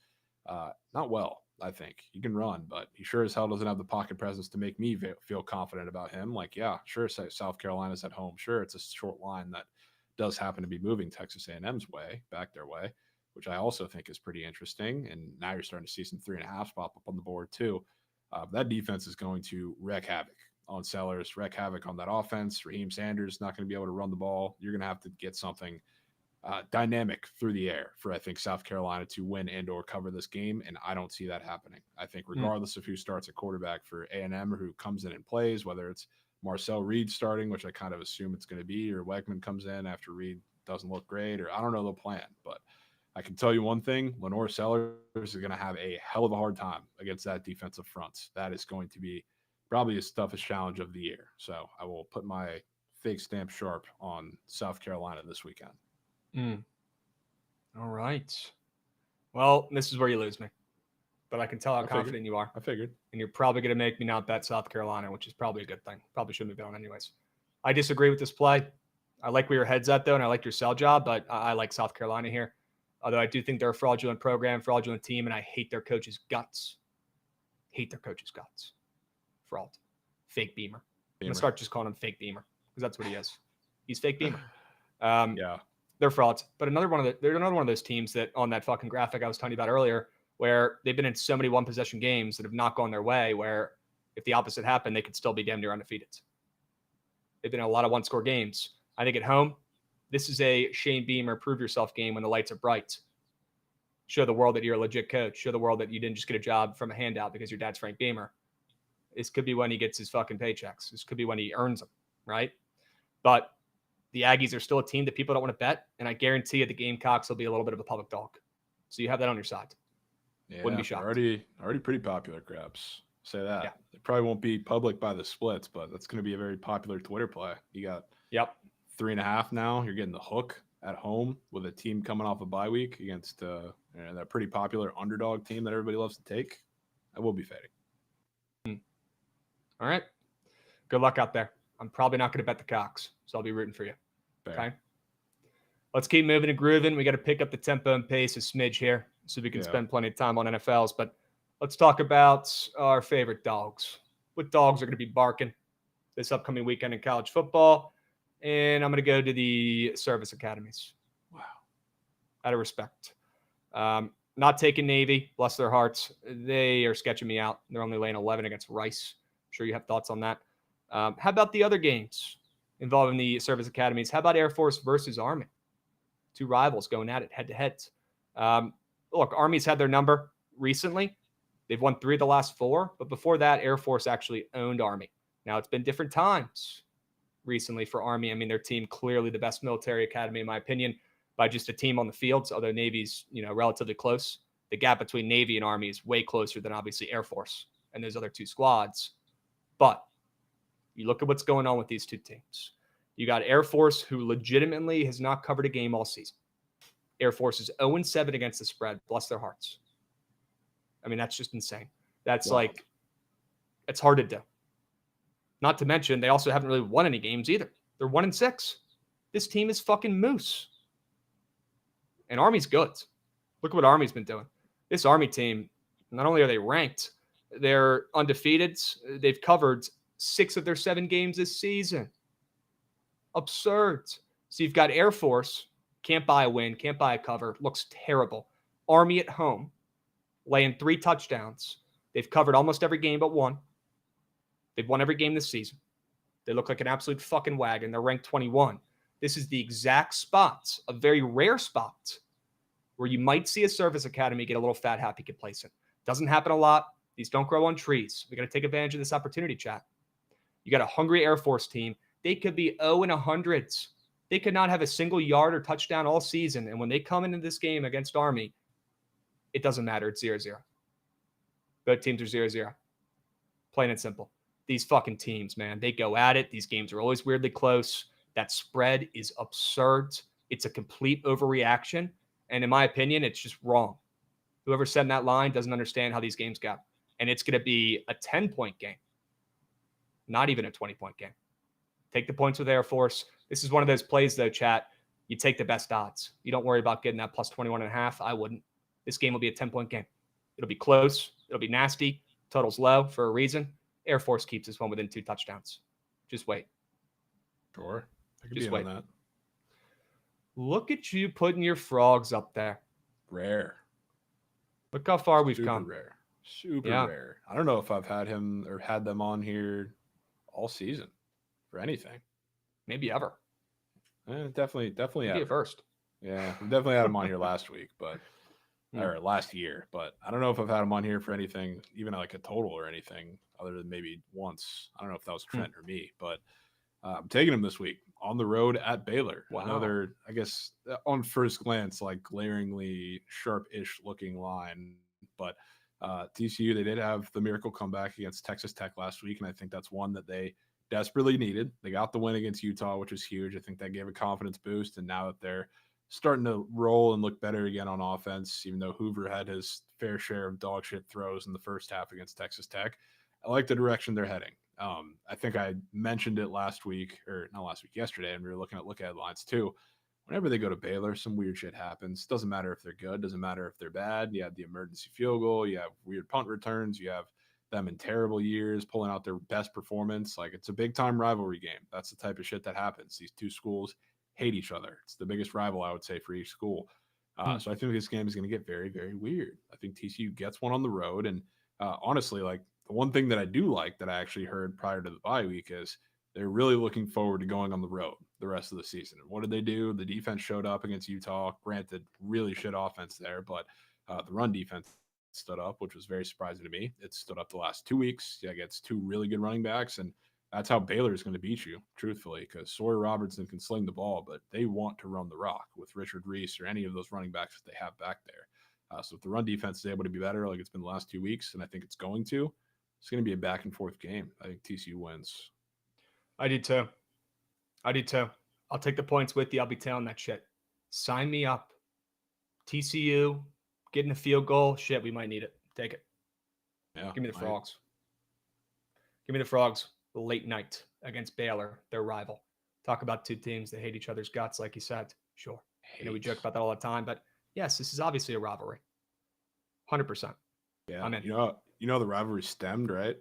Not well, I think. He can run, but he sure as hell doesn't have the pocket presence to make me feel confident about him. Sure, South Carolina's at home. Sure, it's a short line that does happen to be moving Texas A&M's way, back their way, which I also think is pretty interesting. And now you're starting to see some 3.5s pop up on the board too. That defense is going to wreak havoc on Sellers, wreak havoc on that offense. Raheem Sanders not going to be able to run the ball. You're going to have to get something dynamic through the air for, I think, South Carolina to win and or cover this game, and I don't see that happening. I think regardless of who starts at quarterback for A&M or who comes in and plays, whether it's Marcel Reed starting, which I kind of assume it's going to be, or Wegman comes in after Reed doesn't look great, or I don't know the plan, but I can tell you one thing, Lenore Sellers is going to have a hell of a hard time against that defensive front. That is going to be probably his toughest challenge of the year. So I will put my fake stamp sharp on South Carolina this weekend. All right. Well, this is where you lose me. But I can tell how confident you are. I figured. And you're probably going to make me not bet South Carolina, which is probably a good thing. Probably shouldn't be bet on anyways. I disagree with this play. I like where your head's at, though, and I like your sell job, but I like South Carolina here. Although I do think they're a fraudulent program, fraudulent team, and I hate their coach's guts. Fraud. Fake Beamer. I'm going to start just calling him Fake Beamer because that's what he is. He's Fake Beamer. Yeah. They're frauds. But they're another one of those teams that on that fucking graphic I was telling you about earlier, where they've been in so many one-possession games that have not gone their way, where if the opposite happened, they could still be damn near undefeated. They've been in a lot of one-score games. I think at home, this is a Shane Beamer prove-yourself game when the lights are bright. Show the world that you're a legit coach. Show the world that you didn't just get a job from a handout because your dad's Frank Beamer. This could be when he gets his fucking paychecks. This could be when he earns them, right? But the Aggies are still a team that people don't want to bet, and I guarantee you the Gamecocks will be a little bit of a public dog. So you have that on your side. Yeah, wouldn't be shocked. Already pretty popular, Krabs. Say that. Yeah. It probably won't be public by the splits, but that's going to be a very popular Twitter play. You got 3.5 now. You're getting the hook at home with a team coming off a bye week against that pretty popular underdog team that everybody loves to take. I will be fading. All right. Good luck out there. I'm probably not going to bet the Cocks, so I'll be rooting for you. Fair. Okay. Let's keep moving and grooving. We got to pick up the tempo and pace a smidge here so we can spend plenty of time on NFLs. But let's talk about our favorite dogs. What dogs are going to be barking this upcoming weekend in college football? And I'm going to go to the service academies. Wow. Out of respect. Not taking Navy. Bless their hearts. They are sketching me out. They're only laying 11 against Rice. I'm sure you have thoughts on that. How about the other games involving the service academies? How about Air Force versus Army? Two rivals going at it head-to-head. Look, Army's had their number recently. They've won 3 of the last 4, but before that, Air Force actually owned Army. Now, it's been different times recently for Army. I mean, their team clearly the best military academy, in my opinion, by just a team on the field, although Navy's, relatively close. The gap between Navy and Army is way closer than, obviously, Air Force and those other 2 squads. But you look at what's going on with these 2 teams. You got Air Force, who legitimately has not covered a game all season. Air Force is 0-7 against the spread. Bless their hearts. I mean, that's just insane. That's it's hard to do. Not to mention, they also haven't really won any games either. They're 1-6. This team is fucking moose. And Army's good. Look at what Army's been doing. This Army team, not only are they ranked, they're undefeated. They've covered 6 of their 7 games this season. Absurd. So you've got Air Force, can't buy a win, can't buy a cover, looks terrible. Army at home, laying 3 touchdowns. They've covered almost every game but 1. They've won every game this season. They look like an absolute fucking wagon. They're ranked 21. This is the exact spot, a very rare spot, where you might see a service academy get a little fat happy complacent. Doesn't happen a lot. These don't grow on trees. We got to take advantage of this opportunity, chat. You got a hungry Air Force team. They could be 0-100. They could not have a single yard or touchdown all season. And when they come into this game against Army, it doesn't matter. It's 0-0. Both teams are 0-0. Plain and simple. These fucking teams, man, they go at it. These games are always weirdly close. That spread is absurd. It's a complete overreaction. And in my opinion, it's just wrong. Whoever set that line doesn't understand how these games go. And it's going to be a 10-point game. Not even a 20-point game. Take the points with Air Force. This is one of those plays, though, chat. You take the best odds. You don't worry about getting that plus 21.5. I wouldn't. This game will be a 10-point game. It'll be close. It'll be nasty. Total's low for a reason. Air Force keeps this one within 2 touchdowns. Just wait. Sure. I could Just be wait. on that. Look at you putting your frogs up there. Rare. Look how far we've Super come. rare. Super rare. I don't know if I've had him or had them on here all season for anything. Maybe ever. Definitely Maybe ever. a first. Yeah, we definitely had him on here last week, or last year. But I don't know if I've had him on here for anything, even like a total or anything, other than maybe once. I don't know if that was Trent or me, but I'm taking him this week on the road at Baylor. Wow. Another, I guess, on first glance, like glaringly sharp-ish looking line. But TCU, they did have the miracle comeback against Texas Tech last week, and I think that's one that they desperately needed. They got the win against Utah, which is huge. I think that gave a confidence boost, and now that they're starting to roll and look better again on offense, even though Hoover had his fair share of dog shit throws in the first half against Texas Tech, I like the direction they're heading. I think I mentioned it yesterday, and we were looking at look ahead lines too. Whenever they go to Baylor, some weird shit happens. Doesn't matter if they're good, doesn't matter if they're bad. You have the emergency field goal, you have weird punt returns, you have them in terrible years pulling out their best performance. Like, it's a big time rivalry game. That's the type of shit that happens. These two schools hate each other. It's the biggest rival, I would say, for each school. So I think this game is going to get very, very weird. I think TCU gets one on the road, and honestly, like, the one thing that I do like that I actually heard prior to the bye week is they're really looking forward to going on the road the rest of the season. And what did they do? The defense showed up against Utah. Granted, really shit offense there, but the run defense stood up, which was very surprising to me. It stood up the last 2 weeks against two really good running backs, and that's how Baylor is going to beat you, truthfully, because Sawyer Robertson can sling the ball, but they want to run the rock with Richard Reese or any of those running backs that they have back there. So if the run defense is able to be better like it's been the last 2 weeks, and I think it's going to, it's going to be a back and forth game. I think TCU wins. I do too. I'll take the points with you. I'll be telling that shit. Sign me up. TCU, getting a field goal. Shit, we might need it. Take it. Yeah, Give me the Frogs. Give me the Frogs. Late night against Baylor, their rival. Talk about two teams that hate each other's guts, like you said. Sure. You know, we joke about that all the time, but yes, this is obviously a rivalry. 100%. Yeah. I'm in. You know the rivalry stemmed, right?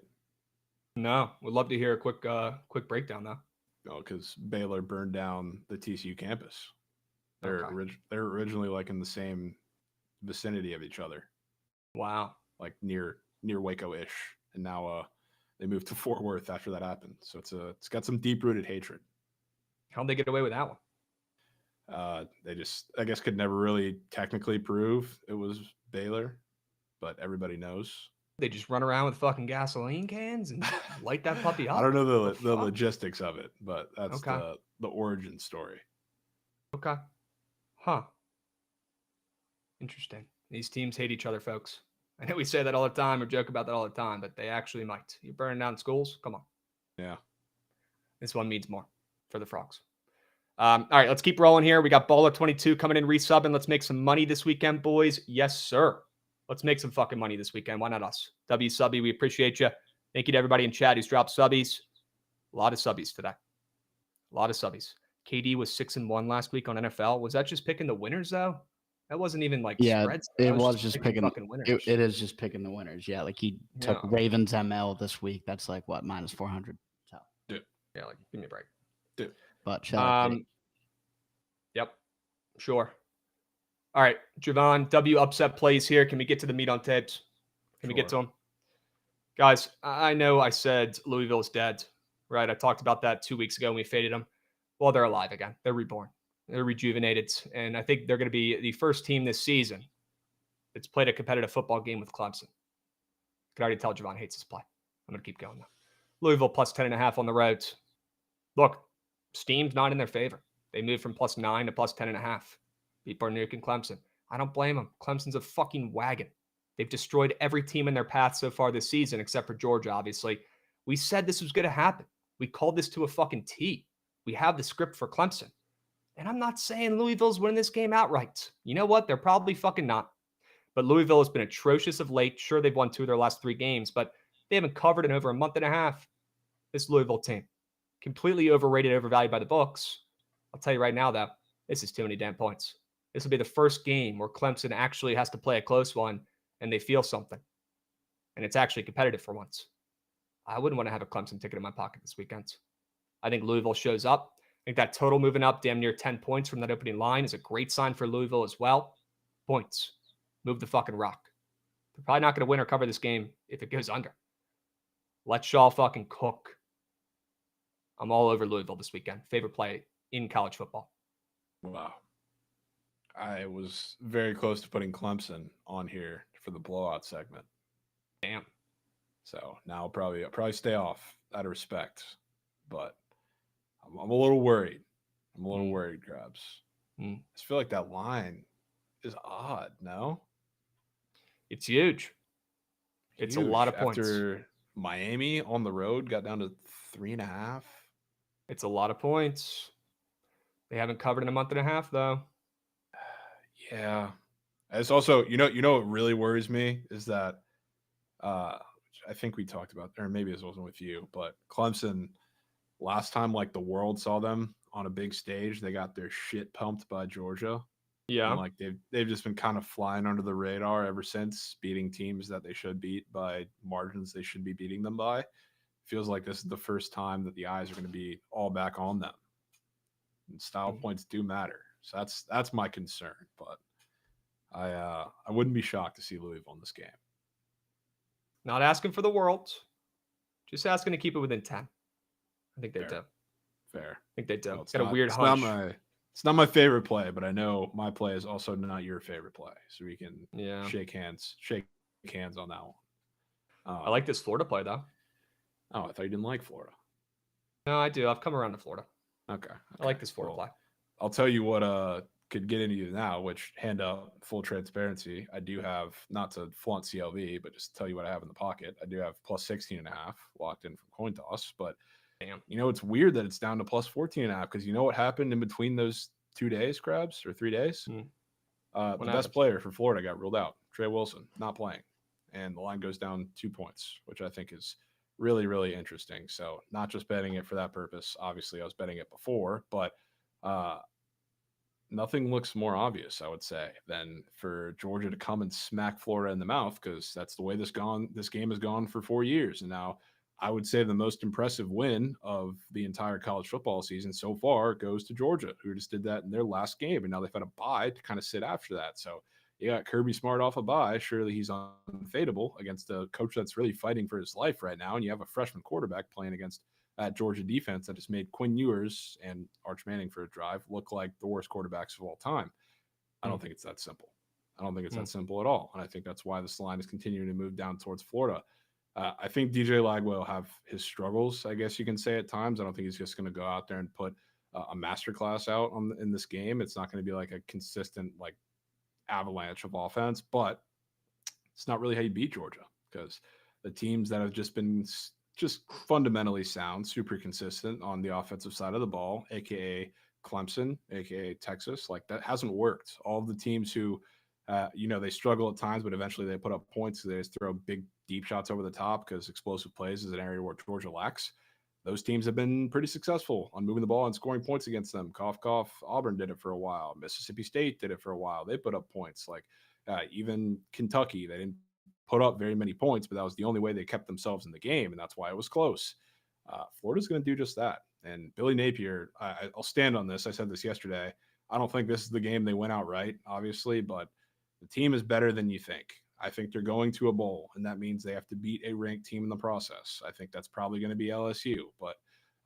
No, would love to hear a quick breakdown though. No, because Baylor burned down the TCU campus. They're Okay. they're originally like in the same vicinity of each other, Wow. like near Waco-ish, and now they moved to Fort Worth after that happened. So it's got some deep-rooted hatred. How'd they get away with that one? They just, I guess, could never really technically prove it was Baylor, but everybody knows. They just run around with fucking gasoline cans and light that puppy up. I don't know the fuck? logistics of it, but that's Okay. the origin story. Okay. Huh. Interesting. These teams hate each other, folks. I know we say that all the time or joke about that all the time, but they actually might. You're burning down schools? Come on. Yeah. This one means more for the Frogs. All right, let's keep rolling here. We got Baller 22 coming in, resubbing. Let's make some money this weekend, boys. Yes, sir. Let's make some fucking money this weekend. Why not us? W Subby, we appreciate you. Thank you to everybody in chat who's dropped subbies. A lot of subbies today. A lot of subbies. KD was 6-1 last week on NFL. Was that just picking the winners though? That wasn't even like spreads. It was just picking fucking winners. It is just picking the winners. Yeah, like he took Ravens ML this week. That's like what, minus 400. So yeah, like give me a break. Dude. But shout out to yep, sure. All right, Jovan, W upset plays here. Can we get to the meat on tapes? Can we get to them? Guys, I know I said Louisville is dead, right? I talked about that 2 weeks ago when we faded them. Well, they're alive again. They're reborn. They're rejuvenated. And I think they're going to be the first team this season that's played a competitive football game with Clemson. I can already tell Jovan hates this play. I'm going to keep going now. Louisville plus 10.5 on the road. Look, steam's not in their favor. They moved from plus 9 to plus 10.5. Beat Nuke and Clemson. I don't blame them. Clemson's a fucking wagon. They've destroyed every team in their path so far this season, except for Georgia, obviously. We said this was going to happen. We called this to a fucking T. We have the script for Clemson. And I'm not saying Louisville's winning this game outright. You know what? They're probably fucking not. But Louisville has been atrocious of late. Sure, they've won 2 of their last 3 games, but they haven't covered in over a month and a half. This Louisville team. Completely overrated, overvalued by the books. I'll tell you right now, though, this is too many damn points. This will be the first game where Clemson actually has to play a close one and they feel something. And it's actually competitive for once. I wouldn't want to have a Clemson ticket in my pocket this weekend. I think Louisville shows up. I think that total moving up damn near 10 points from that opening line is a great sign for Louisville as well. Points. Move the fucking rock. They're probably not going to win or cover this game if it goes under. Let Shaw fucking cook. I'm all over Louisville this weekend. Favorite play in college football. Wow. I was very close to putting Clemson on here for the blowout segment. Damn. So now I'll probably stay off out of respect, but I'm a little worried I'm a little worried, Krabs. I just feel like that line is odd, no? It's huge. It's a lot of points. After Miami on the road got down to 3.5. It's a lot of points. They haven't covered in a month and a half, though. Yeah. It's also, what really worries me is that I think we talked about, or maybe this wasn't with you, but Clemson, last time like the world saw them on a big stage, they got their shit pumped by Georgia. Yeah. And like they've just been kind of flying under the radar ever since, beating teams that they should beat by margins they should be beating them by. Feels like this is the first time that the eyes are going to be all back on them. And style points do matter. So that's my concern. But I wouldn't be shocked to see Louisville in this game. Not asking for the world. Just asking to keep it within 10. I think they do. Fair. I think they do. Well, Got a weird hunch. It's not my favorite play, but I know my play is also not your favorite play. So we can shake hands on that one. I like this Florida play, though. Oh, I thought you didn't like Florida. No, I do. I've come around to Florida. Okay. I like this Florida play. I'll tell you what could get into you now, which, hand up full transparency, I do have, not to flaunt CLV, but just tell you what I have in the pocket. I do have plus 16.5 locked in from coin toss, but damn, it's weird that it's down to plus 14.5 because you know what happened in between those 2 days, Krabs, or 3 days? The best player for Florida got ruled out. Trey Wilson, not playing. And the line goes down 2 points, which I think is really, really interesting. So not just betting it for that purpose. Obviously, I was betting it before, but nothing looks more obvious, I would say, than for Georgia to come and smack Florida in the mouth, because that's the way this game has gone for 4 years. And now I would say the most impressive win of the entire college football season so far goes to Georgia, who just did that in their last game. And now they've had a bye to kind of sit after that. So you got Kirby Smart off a bye. Surely he's unfadable against a coach that's really fighting for his life right now. And you have a freshman quarterback playing against that Georgia defense that just made Quinn Ewers and Arch Manning for a drive look like the worst quarterbacks of all time. I don't think it's that simple. I don't think it's that simple at all. And I think that's why this line is continuing to move down towards Florida. I think DJ Lagway will have his struggles, I guess you can say, at times. I don't think he's just going to go out there and put a masterclass out in this game. It's not going to be like a consistent avalanche of offense, but it's not really how you beat Georgia, because the teams that have just been just fundamentally sound, super consistent on the offensive side of the ball, aka Clemson, aka Texas, that hasn't worked. All of the teams who they struggle at times, but eventually they put up points. They just throw big, deep shots over the top because explosive plays is an area where Georgia lacks. Those teams have been pretty successful on moving the ball and scoring points against them. Cough, cough. Auburn did it for a while. Mississippi State did it for a while. They put up points. Even Kentucky, they didn't put up very many points, but that was the only way they kept themselves in the game, and that's why it was close. Florida's going to do just that. And Billy Napier, I'll stand on this. I said this yesterday. I don't think this is the game they went outright, obviously, but the team is better than you think. I think they're going to a bowl, and that means they have to beat a ranked team in the process. I think that's probably going to be LSU, but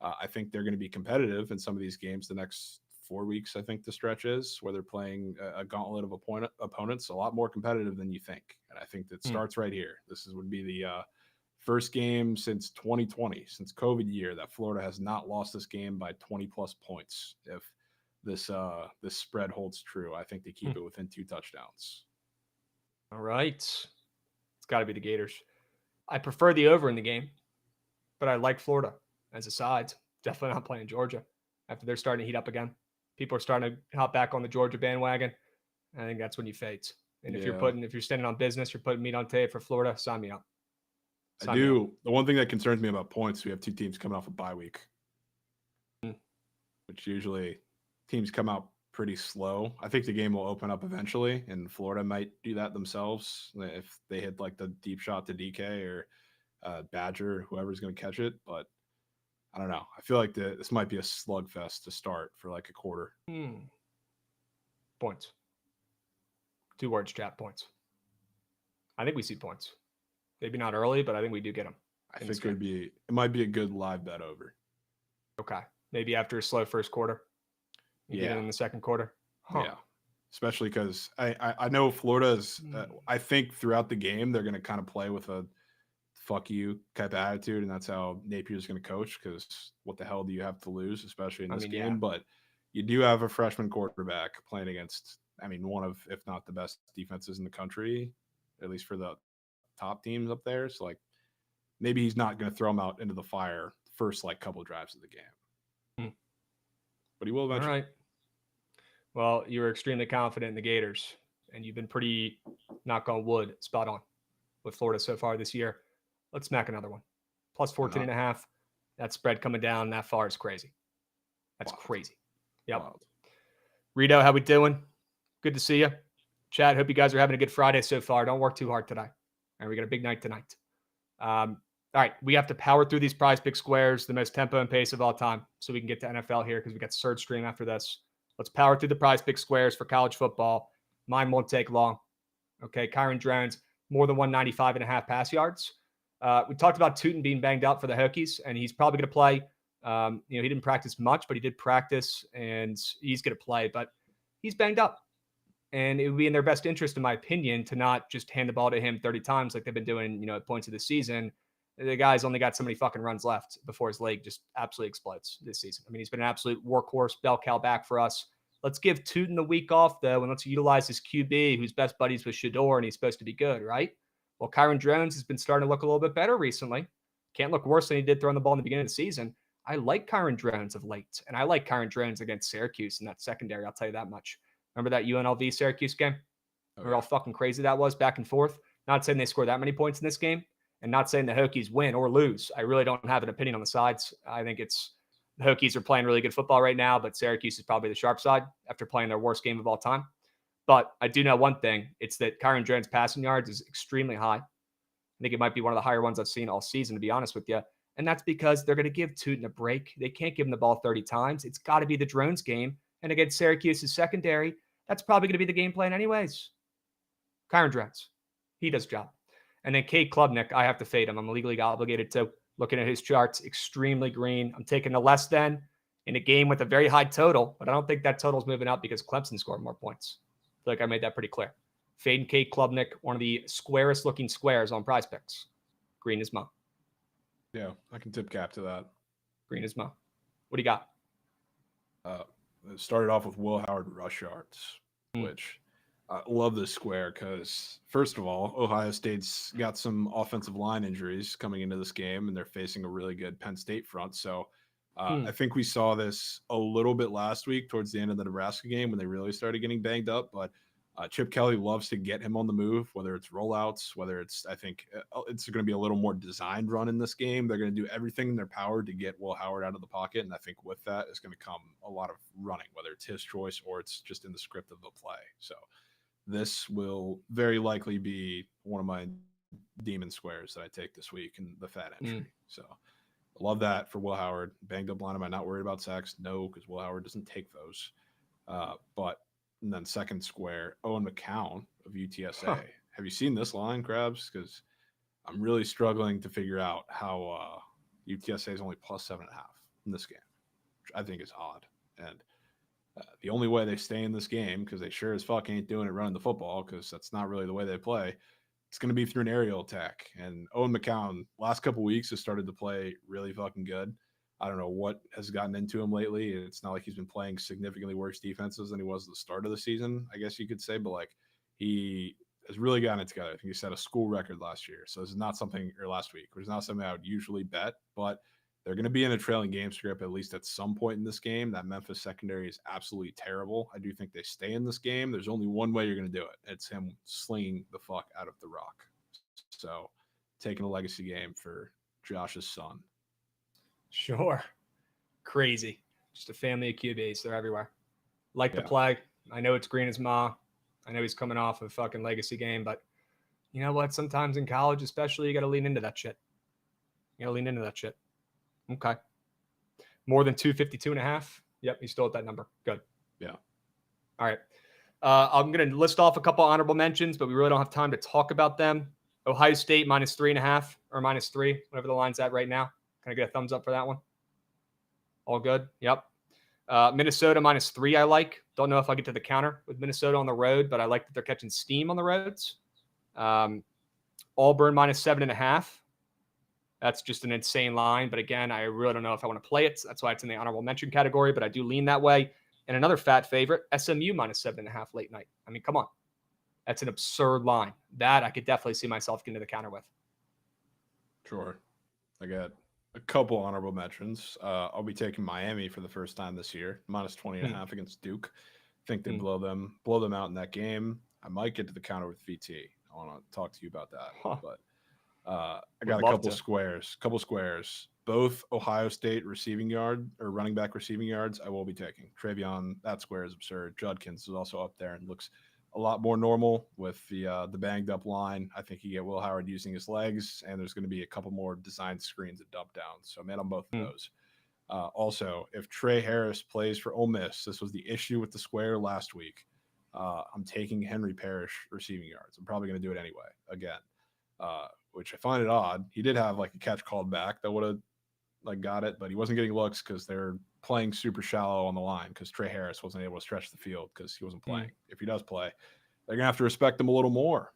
I think they're going to be competitive in some of these games the next 4 weeks. I think the stretch is where they're playing a gauntlet of opponents, a lot more competitive than you think. And I think that starts right here. This would be the first game since 2020, since COVID year, that Florida has not lost this game by 20 plus points. If this spread holds true, I think they keep it within 2 touchdowns. All right. It's got to be the Gators. I prefer the over in the game, but I like Florida as a side. Definitely not playing Georgia after they're starting to heat up again. People are starting to hop back on the Georgia bandwagon. I think that's when you fade. And if you're standing on business, you're putting meat on tape for Florida, sign me up. I do. The one thing that concerns me about points, we have 2 teams coming off a bye week, which usually teams come out pretty slow. I think the game will open up eventually, and Florida might do that themselves if they hit the deep shot to DK or Badger, whoever's going to catch it. But I don't know. I feel like this might be a slugfest to start for a quarter. Points. 2 words, chat. Points. I think we see points. Maybe not early, but I think we do get them. I think it might be a good live bet over. Okay. Maybe after a slow first quarter. Get it in the second quarter. Yeah. Especially because I know Florida's, I think throughout the game, they're going to kind of play with a fuck you type of attitude. And that's how Napier's going to coach, because what the hell do you have to lose, especially in this game? Yeah. But you do have a freshman quarterback playing against, one of, if not the best defenses in the country, at least for the top teams up there. So, like, maybe he's not going to throw him out into the fire first, like, couple drives of the game. But he will eventually. All right. Well, you were extremely confident in the Gators, and you've been pretty, knock on wood, spot on with Florida so far this year. Let's smack another one. Plus 14.5. That spread coming down that far is crazy. That's crazy. Yep. Wild. Rito, how we doing? Good to see you. Chad, hope you guys are having a good Friday so far. Don't work too hard today. All right, we got a big night tonight. All right, we have to power through these Prize Pick squares, the most tempo and pace of all time, so we can get to NFL here because we got Surge Stream after this. Let's power through the Prize Pick squares for college football. Mine won't take long. Okay, Kyron Drones, more than 195.5 pass yards. We talked about Tootin being banged up for the Hokies, and he's probably going to play. He didn't practice much, but he did practice, and he's going to play. But he's banged up, and it would be in their best interest, in my opinion, to not just hand the ball to him 30 times like they've been doing, at points of the season. The guy's only got so many fucking runs left before his leg just absolutely explodes this season. He's been an absolute workhorse, bell cow back for us. Let's give Tootin the week off, though, and let's utilize his QB, who's best buddies with Shador, and he's supposed to be good, right? Well, Kyron Drones has been starting to look a little bit better recently. Can't look worse than he did throwing the ball in the beginning of the season. I like Kyron Drones of late, and I like Kyron Drones against Syracuse in that secondary. I'll tell you that much. Remember that UNLV Syracuse game? Remember how fucking crazy that was back and forth? Not saying they scored that many points in this game, and not saying the Hokies win or lose. I really don't have an opinion on the sides. I think the Hokies are playing really good football right now, but Syracuse is probably the sharp side after playing their worst game of all time. But I do know one thing. It's that Kyron Drones' passing yards is extremely high. I think it might be one of the higher ones I've seen all season, to be honest with you. And that's because they're going to give Tootin a break. They can't give him the ball 30 times. It's got to be the Drones game. And against Syracuse's secondary, that's probably going to be the game plan anyways. Kyron Drones. He does job. And then Cade Klubnik, I have to fade him. I'm legally obligated to. Looking at his charts, extremely green. I'm taking the less than in a game with a very high total, but I don't think that total is moving up because Clemson scored more points. I feel like I made that pretty clear. Fade Cade Klubnik, one of the squarest looking squares on Prize Picks. Green as mo. Yeah, I can tip cap to that. Green as mo. What do you got? It started off with Will Howard rush yards, which I love this square because, first of all, Ohio State's got some offensive line injuries coming into this game, and they're facing a really good Penn State front. So I think we saw this a little bit last week towards the end of the Nebraska game when they really started getting banged up. But Chip Kelly loves to get him on the move, whether it's rollouts, whether it's, I think it's going to be a little more designed run in this game. They're going to do everything in their power to get Will Howard out of the pocket. And I think with that is going to come a lot of running, whether it's his choice or it's just in the script of the play. So this will very likely be one of my demon squares that I take this week in the fat entry. So I love that for Will Howard. Banged up line. Am I not worried about sacks? No, because Will Howard doesn't take those. And then second square, Owen McCown of UTSA. Have you seen this line, Krabs? Because I'm really struggling to figure out how UTSA is only plus 7.5 in this game, which I think is odd. And the only way they stay in this game, because they sure as fuck ain't doing it running the football, because that's not really the way they play, it's going to be through an aerial attack. And Owen McCown, last couple weeks, has started to play really fucking good. I don't know what has gotten into him lately. It's not like he's been playing significantly worse defenses than he was at the start of the season, I guess you could say. But, like, he has really gotten it together. I think he set a school record last year. So this is not something, or last week, which is not something I would usually bet. But they're going to be in a trailing game script at least at some point in this game. That Memphis secondary is absolutely terrible. I do think they stay in this game. There's only one way you're going to do it. It's him slinging the fuck out of the rock. So taking a legacy game for Josh's son. Sure. Crazy. Just a family of QBs. They're everywhere. Like the play. I know it's green as ma. I know he's coming off a fucking legacy game, but you know what? Sometimes in college, especially, you got to lean into that shit. Okay. More than 252.5. Yep, he's still at that number. Good. Yeah. All right. I'm going to list off a couple honorable mentions, but we really don't have time to talk about them. Ohio State minus 3.5 or minus 3, whatever the line's at right now. Can I get a thumbs up for that one? All good? Yep. Minnesota minus 3 I like. Don't know if I get to the counter with Minnesota on the road, but I like that they're catching steam on the roads. Auburn minus 7.5. That's just an insane line. But again, I really don't know if I want to play it. That's why it's in the honorable mention category, but I do lean that way. And another fat favorite, SMU minus 7.5 late night. I mean, come on. That's an absurd line. That I could definitely see myself getting to the counter with. Sure. I got a couple honorable mentions. I'll be taking Miami for the first time this year, minus 20.5 against Duke. I think they blow them out in that game. I might get to the counter with VT. I want to talk to you about that. But I got a couple squares. Both Ohio State receiving yard or running back receiving yards, I will be taking. Travion, that square is absurd. Judkins is also up there and looks a lot more normal with the banged up line. I think you get Will Howard using his legs, and there's going to be a couple more design screens and dump downs. So I'm in on both of those. Also, if Trey Harris plays for Ole Miss, this was the issue with the square last week. I'm taking Henry Parrish receiving yards. I'm probably going to do it anyway, again, which I find it odd. He did have like a catch called back that would have got it, but he wasn't getting looks because they're playing super shallow on the line because Trey Harris wasn't able to stretch the field because he wasn't playing. If he does play, they're going to have to respect him a little more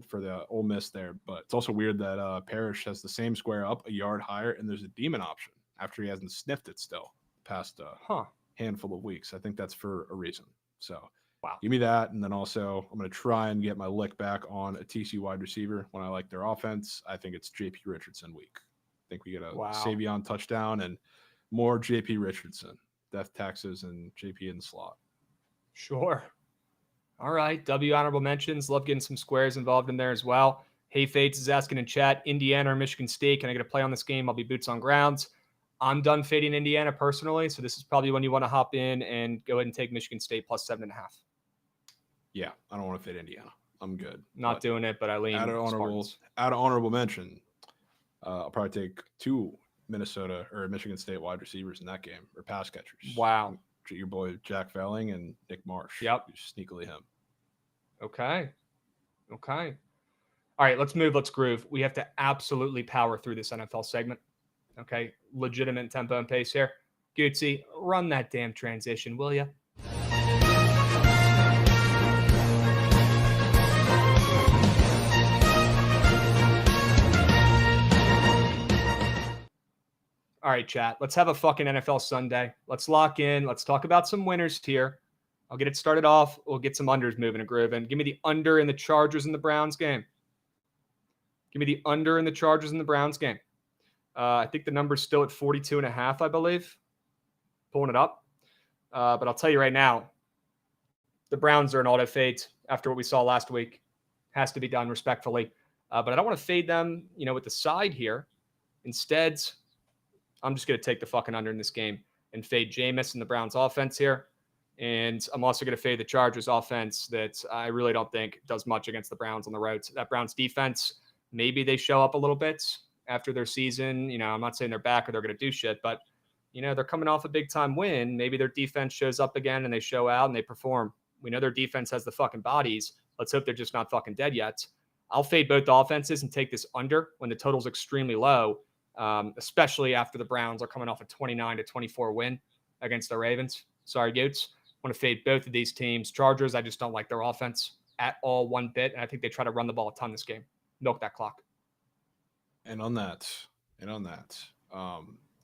for the Ole Miss there. But it's also weird that Parrish has the same square up a yard higher, and there's a demon option after he hasn't sniffed it still past a handful of weeks. I think that's for a reason. So give me that. And then also I'm going to try and get my lick back on a TC wide receiver when I like their offense. I think it's JP Richardson week. I think we get a Savion touchdown and more JP Richardson, death taxes, and JP in the slot. Sure. All right. W honorable mentions. Love getting some squares involved in there as well. Hey Fates is asking in chat, Indiana or Michigan State, can I get a play on this game? I'll be boots on grounds. I'm done fading Indiana personally, so this is probably when you want to hop in and go ahead and take Michigan State plus 7.5. Yeah, I don't want to fade Indiana. I'm good. Not doing it, but I lean out of honorable mention. I'll probably take 2 Minnesota or Michigan State wide receivers in that game, or pass catchers. Wow. Your boy Jack Felling and Nick Marsh. Yep. Sneakily him. Okay. All right, let's move. Let's groove. We have to absolutely power through this NFL segment. Okay. Legitimate tempo and pace here. Gootsy, run that damn transition, will you? All right, chat. Let's have a fucking NFL Sunday. Let's lock in. Let's talk about some winners here. I'll get it started off. We'll get some unders moving and grooving. Give me the under in the Chargers and the Browns game. Give me the under in the Chargers and the Browns game. I think the number's still at 42.5, I believe. Pulling it up. But I'll tell you right now, the Browns are an auto fade after what we saw last week. Has to be done respectfully. But I don't want to fade them, with the side here. Instead, I'm just going to take the fucking under in this game and fade Jameis and the Browns offense here. And I'm also going to fade the Chargers offense that I really don't think does much against the Browns on the road. That Browns defense, maybe they show up a little bit after their season. I'm not saying they're back or they're going to do shit, but, they're coming off a big time win. Maybe their defense shows up again and they show out and they perform. We know their defense has the fucking bodies. Let's hope they're just not fucking dead yet. I'll fade both offenses and take this under when the total's extremely low. Especially after the Browns are coming off a 29-24 win against the Ravens. Sorry, Goats. I want to fade both of these teams. Chargers, I just don't like their offense at all one bit, and I think they try to run the ball a ton this game. Milk that clock. And on that, I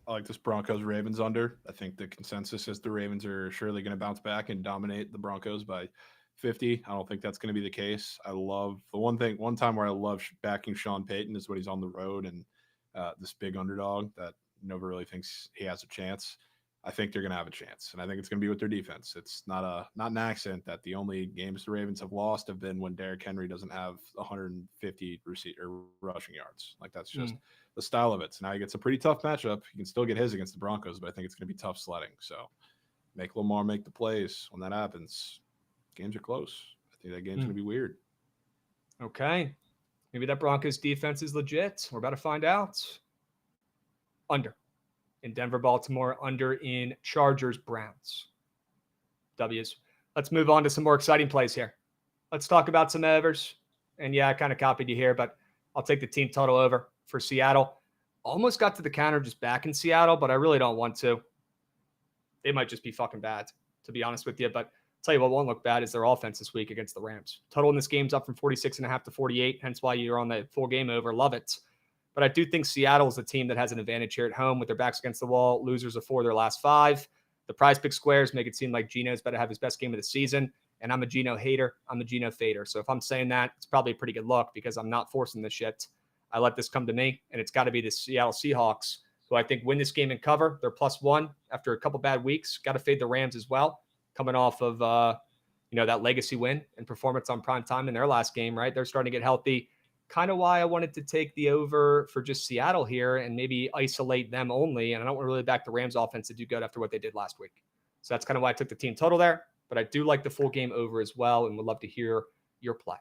like this Broncos-Ravens under. I think the consensus is the Ravens are surely going to bounce back and dominate the Broncos by 50. I don't think that's going to be the case. I love the one time where I love backing Sean Payton is when he's on the road and this big underdog that nobody really thinks he has a chance. I think they're going to have a chance, and I think it's going to be with their defense. It's not an accident that the only games the Ravens have lost have been when Derrick Henry doesn't have 150 rushing yards. That's just the style of it. So now he gets a pretty tough matchup. He can still get his against the Broncos, but I think it's going to be tough sledding. So make Lamar make the plays when that happens. Games are close. I think that game's going to be weird. Okay. Maybe that Broncos defense is legit. We're about to find out. Under in Denver, Baltimore. Under in Chargers, Browns. W's. Let's move on to some more exciting plays here. Let's talk about some overs. And yeah, I kind of copied you here, but I'll take the team total over for Seattle. Almost got to the counter just back in Seattle, but I really don't want to. They might just be fucking bad, to be honest with you. But tell you what won't look bad is their offense this week against the Rams. Total in this game's up from 46.5 to 48, hence why you're on the full game over. Love it. But I do think Seattle is a team that has an advantage here at home with their backs against the wall. Losers of 4 of their last 5. The Prize Pick squares make it seem like Geno's better have his best game of the season, and I'm a Geno hater. I'm a Geno fader. So if I'm saying that, it's probably a pretty good look because I'm not forcing this shit. I let this come to me, and it's got to be the Seattle Seahawks, who I think win this game and cover. They're +1 after a couple bad weeks. Got to fade the Rams as well, coming off of that legacy win and performance on prime time in their last game, right? They're starting to get healthy. Kind of why I wanted to take the over for just Seattle here and maybe isolate them only. And I don't want to really back the Rams offense to do good after what they did last week. So that's kind of why I took the team total there. But I do like the full game over as well and would love to hear your play.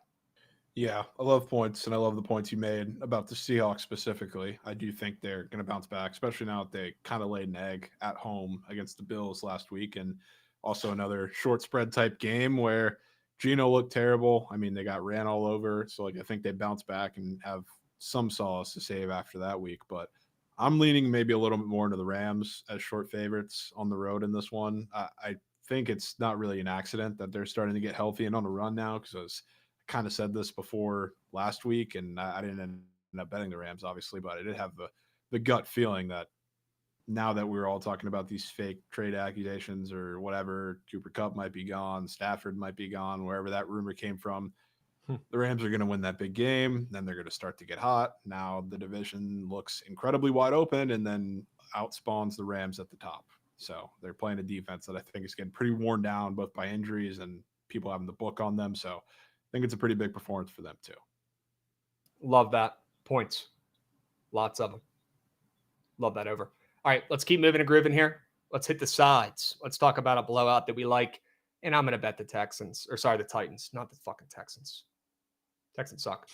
Yeah, I love points, and I love the points you made about the Seahawks specifically. I do think they're going to bounce back, especially now that they kind of laid an egg at home against the Bills last week, and also another short spread type game where Geno looked terrible. I mean, they got ran all over, so I think they bounce back and have some solace to save after that week. But I'm leaning maybe a little bit more into the Rams as short favorites on the road in this one. I think it's not really an accident that they're starting to get healthy and on the run now, because kind of said this before last week, and I didn't end up betting the Rams, obviously, but I did have the gut feeling that now that we're all talking about these fake trade accusations or whatever, Cooper Kupp might be gone, Stafford might be gone, wherever that rumor came from, the Rams are going to win that big game. Then they're going to start to get hot. Now the division looks incredibly wide open, and then outspawns the Rams at the top. So they're playing a defense that I think is getting pretty worn down, both by injuries and people having the book on them. So I think it's a pretty big performance for them too. Love that. Points. Lots of them. Love that over. All right, let's keep moving and grooving here. Let's hit the sides. Let's talk about a blowout that we like. And I'm going to bet the the Titans, not the fucking Texans. Texans suck.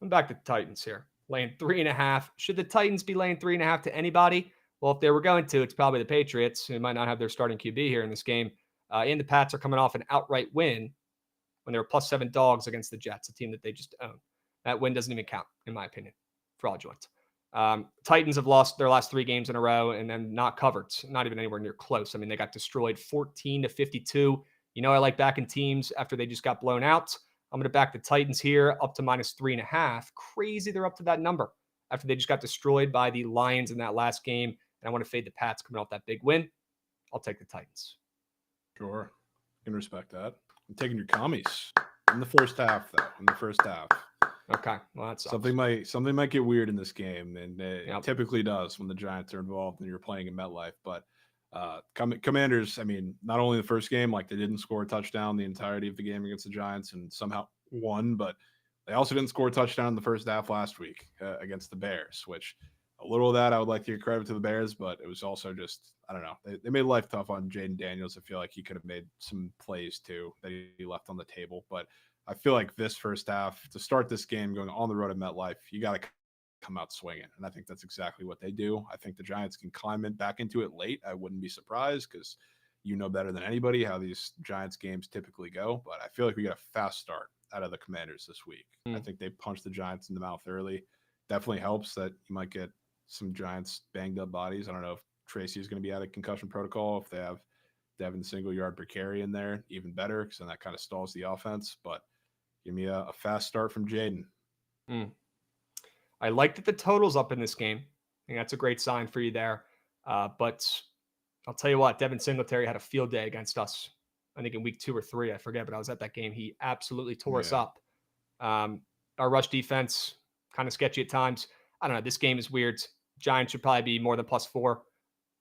I'm back to the Titans here. Laying 3.5. Should the Titans be laying 3.5 to anybody? Well, if they were going to, it's probably the Patriots, who might not have their starting QB here in this game. And the Pats are coming off an outright win when they were +7 dogs against the Jets, a team that they just own. That win doesn't even count, in my opinion. Fraudulent. Titans have lost their last 3 games in a row and then not covered, not even anywhere near close. I mean, they got destroyed 14-52. You know, I like backing teams after they just got blown out. I'm going to back the Titans here up to -3.5. Crazy they're up to that number after they just got destroyed by the Lions in that last game. And I want to fade the Pats coming off that big win. I'll take the Titans. Sure. I can respect that. I'm taking your commies in the first half, though. In the first half. Okay. Well, that's something might get weird in this game, and it typically does when the Giants are involved and you're playing in MetLife. But Commanders, I mean, not only the first game, like they didn't score a touchdown the entirety of the game against the Giants and somehow won, but they also didn't score a touchdown in the first half last week against the Bears, which a little of that I would like to give credit to the Bears, but it was also just, I don't know, they made life tough on Jaden Daniels. I feel like he could have made some plays too that he left on the table, but I feel like this first half, to start this game going on the road at MetLife, you got to come out swinging. And I think that's exactly what they do. I think the Giants can climb back into it late. I wouldn't be surprised because you know better than anybody how these Giants games typically go. But I feel like we got a fast start out of the Commanders this week. I think they punched the Giants in the mouth early. Definitely helps that you might get some Giants banged up bodies. I don't know if Tracy is going to be out of concussion protocol. If they have Devin single yard per carry in there, even better, because then that kind of stalls the offense. But give me a fast start from Jaden. I like that the total's up in this game. I think that's a great sign for you there. But I'll tell you what, Devin Singletary had a field day against us. I think in week 2 or 3, I forget, but I was at that game. He absolutely tore us up. Our rush defense, kind of sketchy at times. I don't know. This game is weird. Giants should probably be more than +4.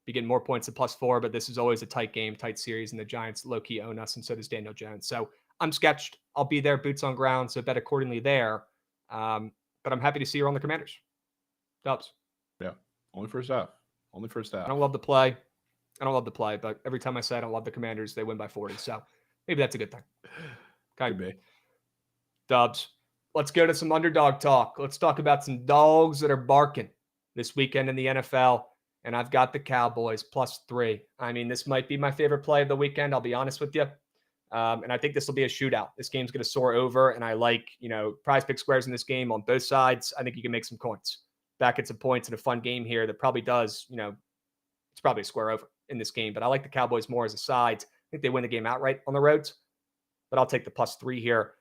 Be getting more points than +4, but this is always a tight game, tight series, and the Giants low-key own us, and so does Daniel Jones. So I'm sketched. I'll be there, boots on ground, so bet accordingly there. But I'm happy to see you on the Commanders. Dubs. Yeah, only first half. Only first half. I don't love the play. But every time I say I don't love the Commanders, they win by 40. So maybe that's a good thing. Could be. Dubs. Let's go to some underdog talk. Let's talk about some dogs that are barking this weekend in the NFL. And I've got the Cowboys +3. I mean, this might be my favorite play of the weekend. I'll be honest with you. And I think this will be a shootout. This game's going to soar over. And I like, prize pick squares in this game on both sides. I think you can make some points. Back at some points in a fun game here that probably does, it's probably a square over in this game. But I like the Cowboys more as a side. I think they win the game outright on the roads. But I'll take the +3 here.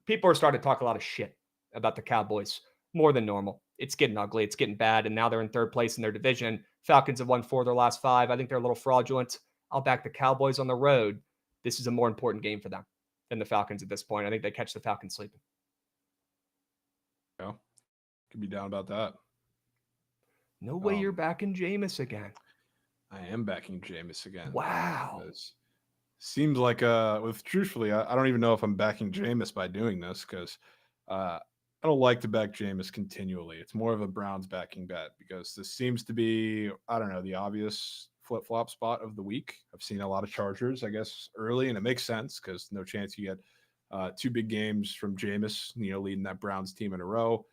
People are starting to talk a lot of shit about the Cowboys, more than normal. it's getting ugly. It's getting bad. And now they're in third place in their division. Falcons have won 4 of their last 5. I think they're a little fraudulent. I'll back the Cowboys on the road. This is a more important game for them than the Falcons at this point. I think they catch the Falcons sleeping. Yeah. Could be down about that. No way you're backing Jameis again. I am backing Jameis again. Wow. Seems like, truthfully, I don't even know if I'm backing Jameis by doing this because I don't like to back Jameis continually. It's more of a Browns backing bet because this seems to be, I don't know, the obvious flip-flop spot of the week. I've seen a lot of Chargers, I guess, early, and it makes sense because no chance you get 2 big games from Jameis, leading that Browns team in a row.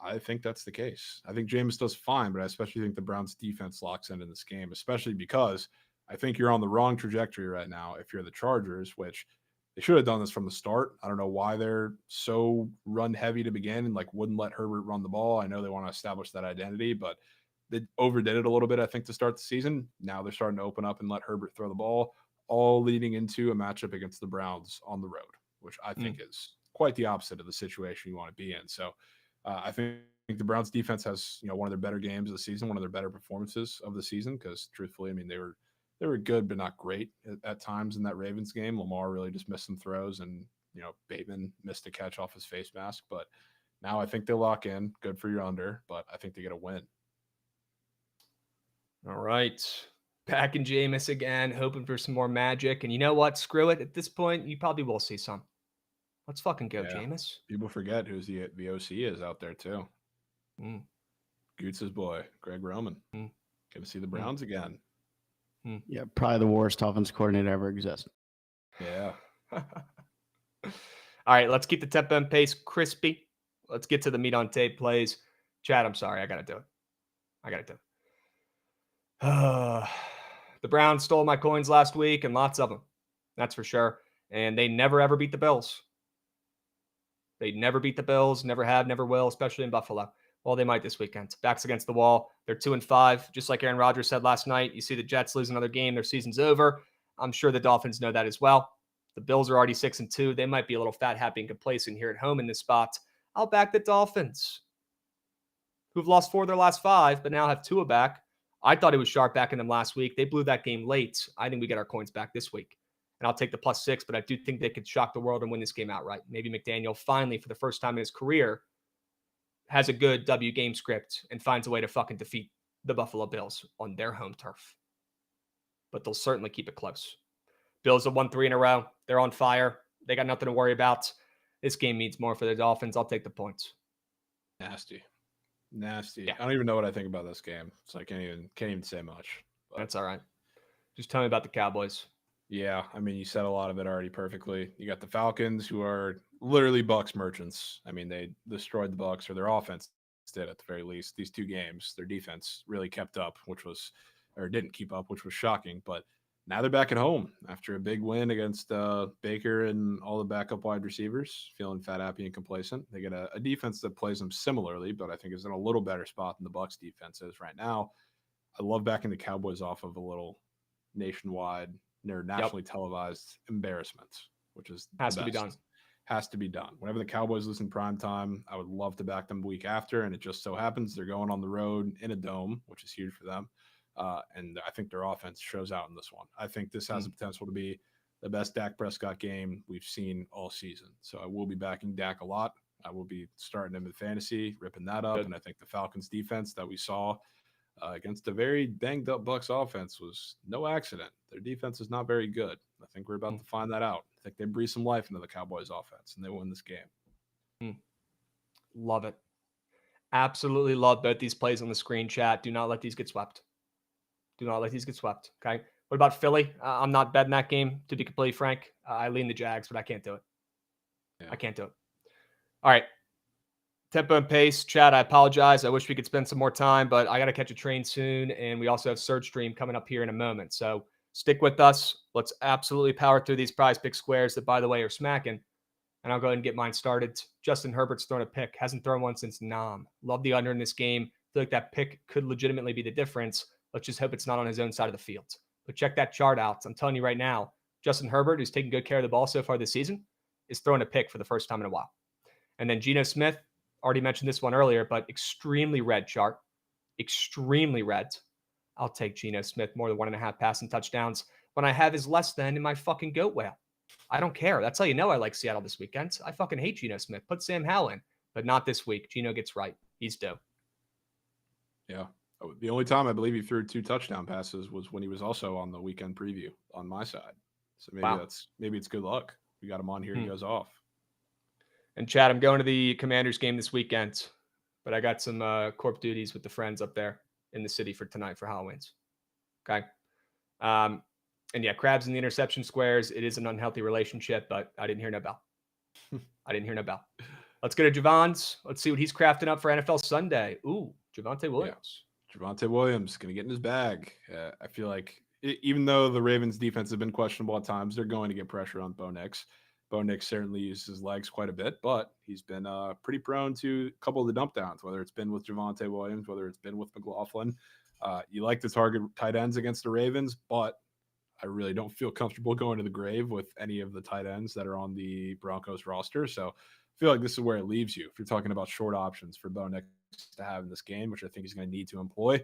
I think that's the case. I think Jameis does fine, but I especially think the Browns defense locks in this game, especially because I think you're on the wrong trajectory right now if you're the Chargers, which they should have done this from the start. I don't know why they're so run heavy to begin and wouldn't let Herbert run the ball. I know they want to establish that identity, but they overdid it a little bit, I think, to start the season. Now they're starting to open up and let Herbert throw the ball, all leading into a matchup against the Browns on the road, which I think is quite the opposite of the situation you want to be in. So I think the Browns defense has, one of their better games of the season, one of their better performances of the season, because truthfully, I mean, they were good, but not great at times in that Ravens game. Lamar really just missed some throws, and, Bateman missed a catch off his face mask. But now I think they lock in. Good for your under, but I think they get a win. All right. Back in Jameis again, hoping for some more magic. And you know what? Screw it. At this point, you probably will see some. Let's fucking go, Jameis. People forget who's the OC is out there, too. Goots' boy, Greg Roman. Going to see the Browns again. Yeah, probably the worst offense coordinator ever existed. Yeah. All right, let's keep the tempo and pace crispy. Let's get to the meat on tape plays. Chad, I'm sorry. I got to do it. The Browns stole my coins last week, and lots of them. That's for sure. And they never, ever beat the Bills. They never beat the Bills, never have, never will, especially in Buffalo. Well, they might this weekend. Backs against the wall. They're 2-5, just like Aaron Rodgers said last night. You see the Jets lose another game, their season's over. I'm sure the Dolphins know that as well. The Bills are already 6-2. They might be a little fat, happy, and complacent here at home in this spot. I'll back the Dolphins, who've lost 4 of their last 5, but now have Tua back. I thought it was sharp backing them last week. They blew that game late. I think we get our coins back this week. And I'll take the +6, but I do think they could shock the world and win this game outright. Maybe McDaniel finally, for the first time in his career, has a good W game script and finds a way to fucking defeat the Buffalo Bills on their home turf. But they'll certainly keep it close. Bills have won 3 in a row. They're on fire. They got nothing to worry about. This game means more for the Dolphins. I'll take the points. Nasty. Yeah. Yeah. I don't even know what I think about this game. So I can't even say much. But That's all right. Just tell me about the Cowboys. yeah, I mean, you said a lot of it already perfectly. You got the Falcons, who are literally Bucks merchants. I mean, they destroyed the Bucks, or their offense did at the very least. These 2 games, their defense really kept up, didn't keep up, which was shocking. But now they're back at home after a big win against Baker and all the backup wide receivers, feeling fat, happy, and complacent. They get a defense that plays them similarly, but I think is in a little better spot than the Bucks defense is right now. I love backing the Cowboys off of a little nationwide, nationally televised embarrassment, which is Has to be done. Has to be done. Whenever the Cowboys lose in prime time, I would love to back them the week after, and it just so happens they're going on the road in a dome, which is huge for them. And I think their offense shows out in this one. I think this has the potential to be the best Dak Prescott game we've seen all season. So I will be backing Dak a lot. I will be starting him in fantasy, ripping that up. Good. And I think the Falcons defense that we saw against a very banged up Bucks offense was no accident. Their defense is not very good. I think we're about to find that out. I think they breathe some life into the Cowboys offense and they win this game. Love it. Absolutely love both these plays on the screen, chat. Do not let these get swept. Okay. What about Philly? I'm not betting that game, to be completely frank. I lean the Jags, but I can't do it. Yeah. I can't do it. All right. Tempo and pace. Chad, I apologize. I wish we could spend some more time, but I got to catch a train soon. And we also have Surge Stream coming up here in a moment. So stick with us. Let's absolutely power through these prize pick squares that, by the way, are smacking. And I'll go ahead and get mine started. Justin Herbert's thrown a pick. Hasn't thrown one since Nam. Love the under in this game. Feel like that pick could legitimately be the difference. Let's just hope it's not on his own side of the field. But check that chart out. I'm telling you right now, Justin Herbert, who's taking good care of the ball so far this season, is throwing a pick for the first time in a while. And then Geno Smith, Already mentioned this one earlier, but extremely red chart. Extremely red. I'll take Geno Smith more than 1.5 passing touchdowns when I have his less than in my fucking goat whale. I don't care. That's how you know I like Seattle this weekend. I fucking hate Geno Smith. Put Sam Howell in, but not this week. Geno gets right. He's dope. Yeah. The only time I believe he threw 2 touchdown passes was when he was also on the weekend preview on my side. So maybe it's good luck. We got him on here. He goes off. And Chad, I'm going to the Commanders game this weekend, but I got some corp duties with the friends up there in the city for tonight for Halloween's. Okay. And yeah, Krabs in the interception squares. It is an unhealthy relationship, but I didn't hear no bell. Let's go to Jovan's. Let's see what he's crafting up for NFL Sunday. Ooh, Javonte Williams. Yeah. Javonte Williams going to get in his bag. I feel like even though the Ravens defense have been questionable at times, they're going to get pressure on Bo Nix. Bo Nix certainly uses his legs quite a bit, but he's been pretty prone to a couple of the dump downs, whether it's been with Javonte Williams, whether it's been with McLaughlin. You like to target tight ends against the Ravens, but I really don't feel comfortable going to the grave with any of the tight ends that are on the Broncos roster. So I feel like this is where it leaves you. If you're talking about short options for Bo Nix to have in this game, which I think he's going to need to employ,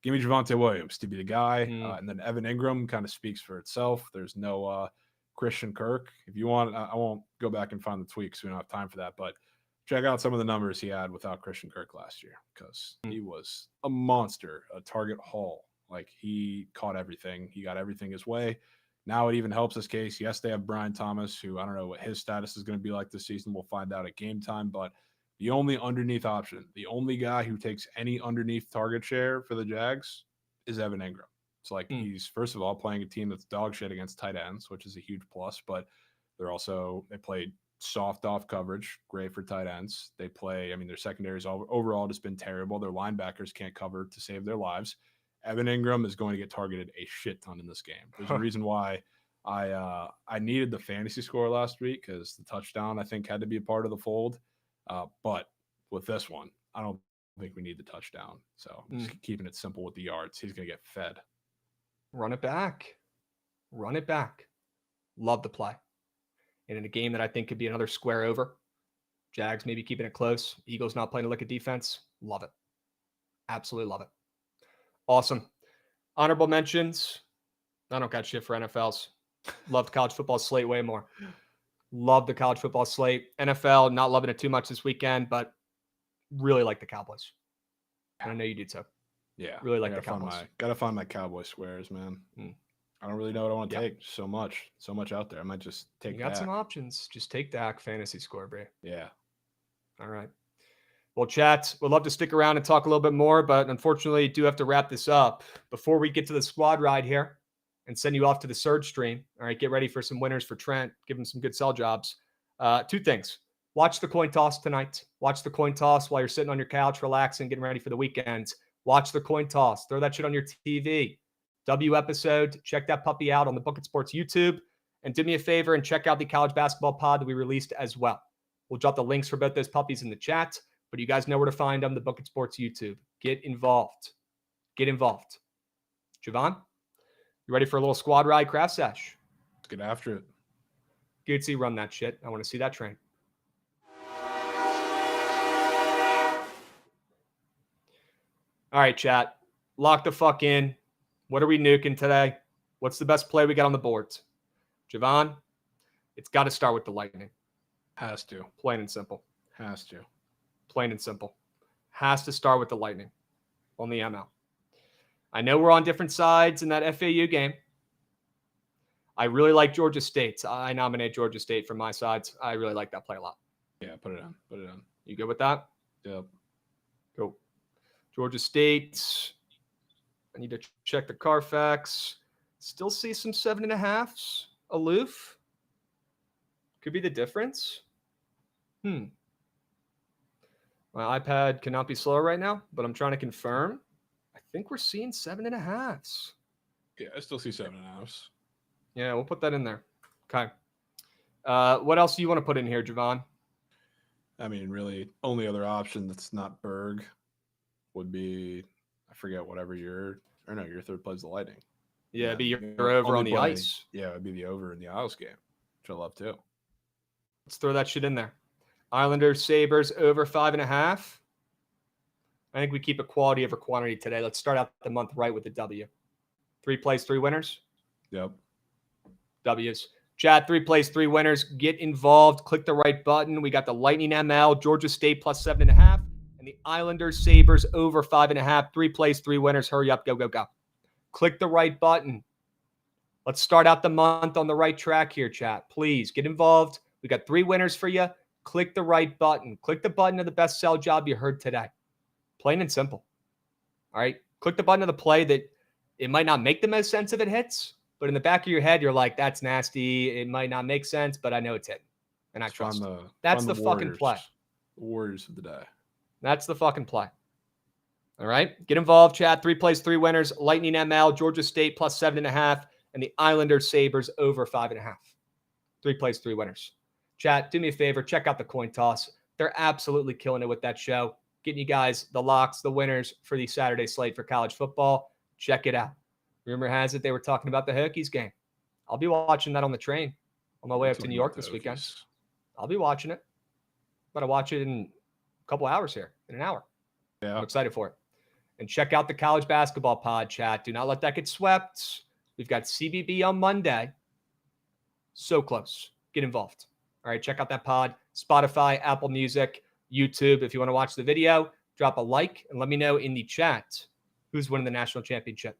give me Javonte Williams to be the guy. And then Evan Ingram kind of speaks for itself. There's no Christian Kirk. If you want, I won't go back and find the tweaks. We don't have time for that, but check out some of the numbers he had without Christian Kirk last year, because he was a monster, a target haul. Like, he caught everything. He got everything his way. Now it even helps his case. Yes, they have Brian Thomas, who I don't know what his status is going to be like this season. We'll find out at game time. But the only underneath option, the only guy who takes any underneath target share for the Jags is Evan Ingram. It's like he's, first of all, playing a team that's dog shit against tight ends, which is a huge plus. But they played soft off coverage, great for tight ends. They play, their secondary's overall just been terrible. Their linebackers can't cover to save their lives. Evan Ingram is going to get targeted a shit ton in this game. There's a reason why I needed the fantasy score last week, because the touchdown, I think, had to be a part of the fold. But with this one, I don't think we need the touchdown. So I'm just keeping it simple with the yards. He's going to get fed. Run it back. Love the play. And in a game that I think could be another square over, Jags maybe keeping it close, Eagles not playing a lick of defense, love it. Absolutely love it. Awesome. Honorable mentions. I don't got shit for NFLs. Loved college football slate way more. Love the college football slate. NFL, not loving it too much this weekend, but really like the Cowboys. And I know you do too. Yeah. Really like the Cowboys. Gotta find my Cowboy squares, man. I don't really know what I want to take. So much out there. I might just take You got some options. Just take Dak fantasy score, bro. Yeah. All right. Well, chat, we'd love to stick around and talk a little bit more, but unfortunately, do have to wrap this up. Before we get to the squad ride here and send you off to the Surge stream, all right, get ready for some winners for Trent. Give him some good sell jobs. 2 things. Watch the coin toss tonight. Watch the coin toss while you're sitting on your couch, relaxing, getting ready for the weekend. Watch the coin toss. Throw that shit on your TV. W episode. Check that puppy out on the Bookit Sports YouTube. And do me a favor and check out the college basketball pod that we released as well. We'll drop the links for both those puppies in the chat. But you guys know where to find them, the Bookit Sports YouTube. Get involved. Jovan, you ready for a little squad ride craft sesh? Let's get after it. Gootsy, run that shit. I want to see that train. All right, chat. Lock the fuck in. What are we nuking today? What's the best play we got on the boards? Jovan, it's got to start with the Lightning. Has to. Plain and simple. Has to. Plain and simple. Has to start with the Lightning on the ML. I know we're on different sides in that FAU game. I really like Georgia State. I nominate Georgia State for my sides. I really like that play a lot. Yeah, put it on. You good with that? Yep. Cool. Georgia State. I need to check the Carfax. Still see some 7.5s aloof. Could be the difference. My iPad cannot be slow right now, but I'm trying to confirm. I think we're seeing 7.5s. Yeah, I still see 7.5s. Yeah, we'll put that in there. Okay. What else do you want to put in here, Jovan? Really, only other option that's not Berg would be, I forget, whatever your third plays the Lightning. Yeah, it'd be your over on the ice. Yeah, it'd be the over in the Isles game, which I love too. Let's throw that shit in there. Islanders, Sabres, over 5.5. I think we keep it quality over quantity today. Let's start out the month right with the W. 3 plays, 3 winners. Yep. W's. Chat, 3 plays, 3 winners. Get involved. Click the right button. We got the Lightning ML, Georgia State plus 7.5, and the Islanders, Sabres over 5.5. 3 plays, 3 winners. Hurry up. Go, go, go. Click the right button. Let's start out the month on the right track here, chat. Please get involved. We got 3 winners for you. Click the right button. Click the button of the best sell job you heard today. Plain and simple. All right. Click the button of the play that it might not make the most sense if it hits, but in the back of your head, you're like, that's nasty. It might not make sense, but I know it's hitting. And I trust it. That's the fucking play. The Warriors of the day. That's the fucking play. All right. Get involved, chat. 3 plays, 3 winners. Lightning ML, Georgia State plus 7.5, and the Islanders, Sabres over 5.5. 3 plays, 3 winners. Chat, do me a favor. Check out the coin toss. They're absolutely killing it with that show. Getting you guys the locks, the winners for the Saturday slate for college football. Check it out. Rumor has it they were talking about the Hokies game. I'll be watching that on the train on my way up to New York this weekend. I'll be watching it. I'm going to watch it in a couple hours here, in an hour. Yeah. I'm excited for it. And check out the college basketball pod, chat. Do not let that get swept. We've got CBB on Monday. So close. Get involved. All right, check out that pod. Spotify, Apple Music, YouTube. If you want to watch the video, drop a like and let me know in the chat who's winning the national championship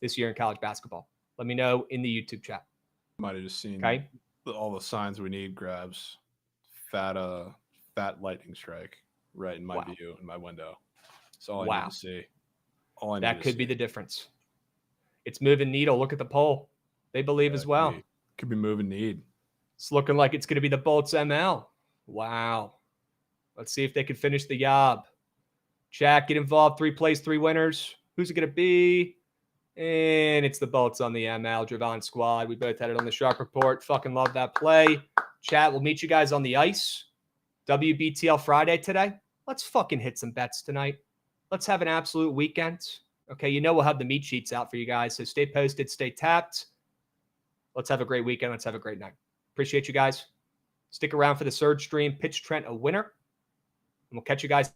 this year in college basketball. Let me know in the YouTube chat. Might have just seen Okay. all the signs we need. Krabs, fat lightning strike right in my view, in my window. That's all I need to see. That could be the difference. It's moving needle. Look at the poll. They believe as well. Could be moving need. It's looking like it's going to be the Bolts ML. Wow. Let's see if they can finish the job. Chat, get involved. 3 plays, 3 winners. Who's it going to be? And it's the Bolts on the ML Jovan squad. We both had it on the Shark Report. Fucking love that play. Chat, we'll meet you guys on the ice. WBTL Friday today. Let's fucking hit some bets tonight. Let's have an absolute weekend. Okay, you know we'll have the meat sheets out for you guys, so stay posted, stay tapped. Let's have a great weekend. Let's have a great night. Appreciate you guys. Stick around for the Surge stream. Pitch Trent a winner. And we'll catch you guys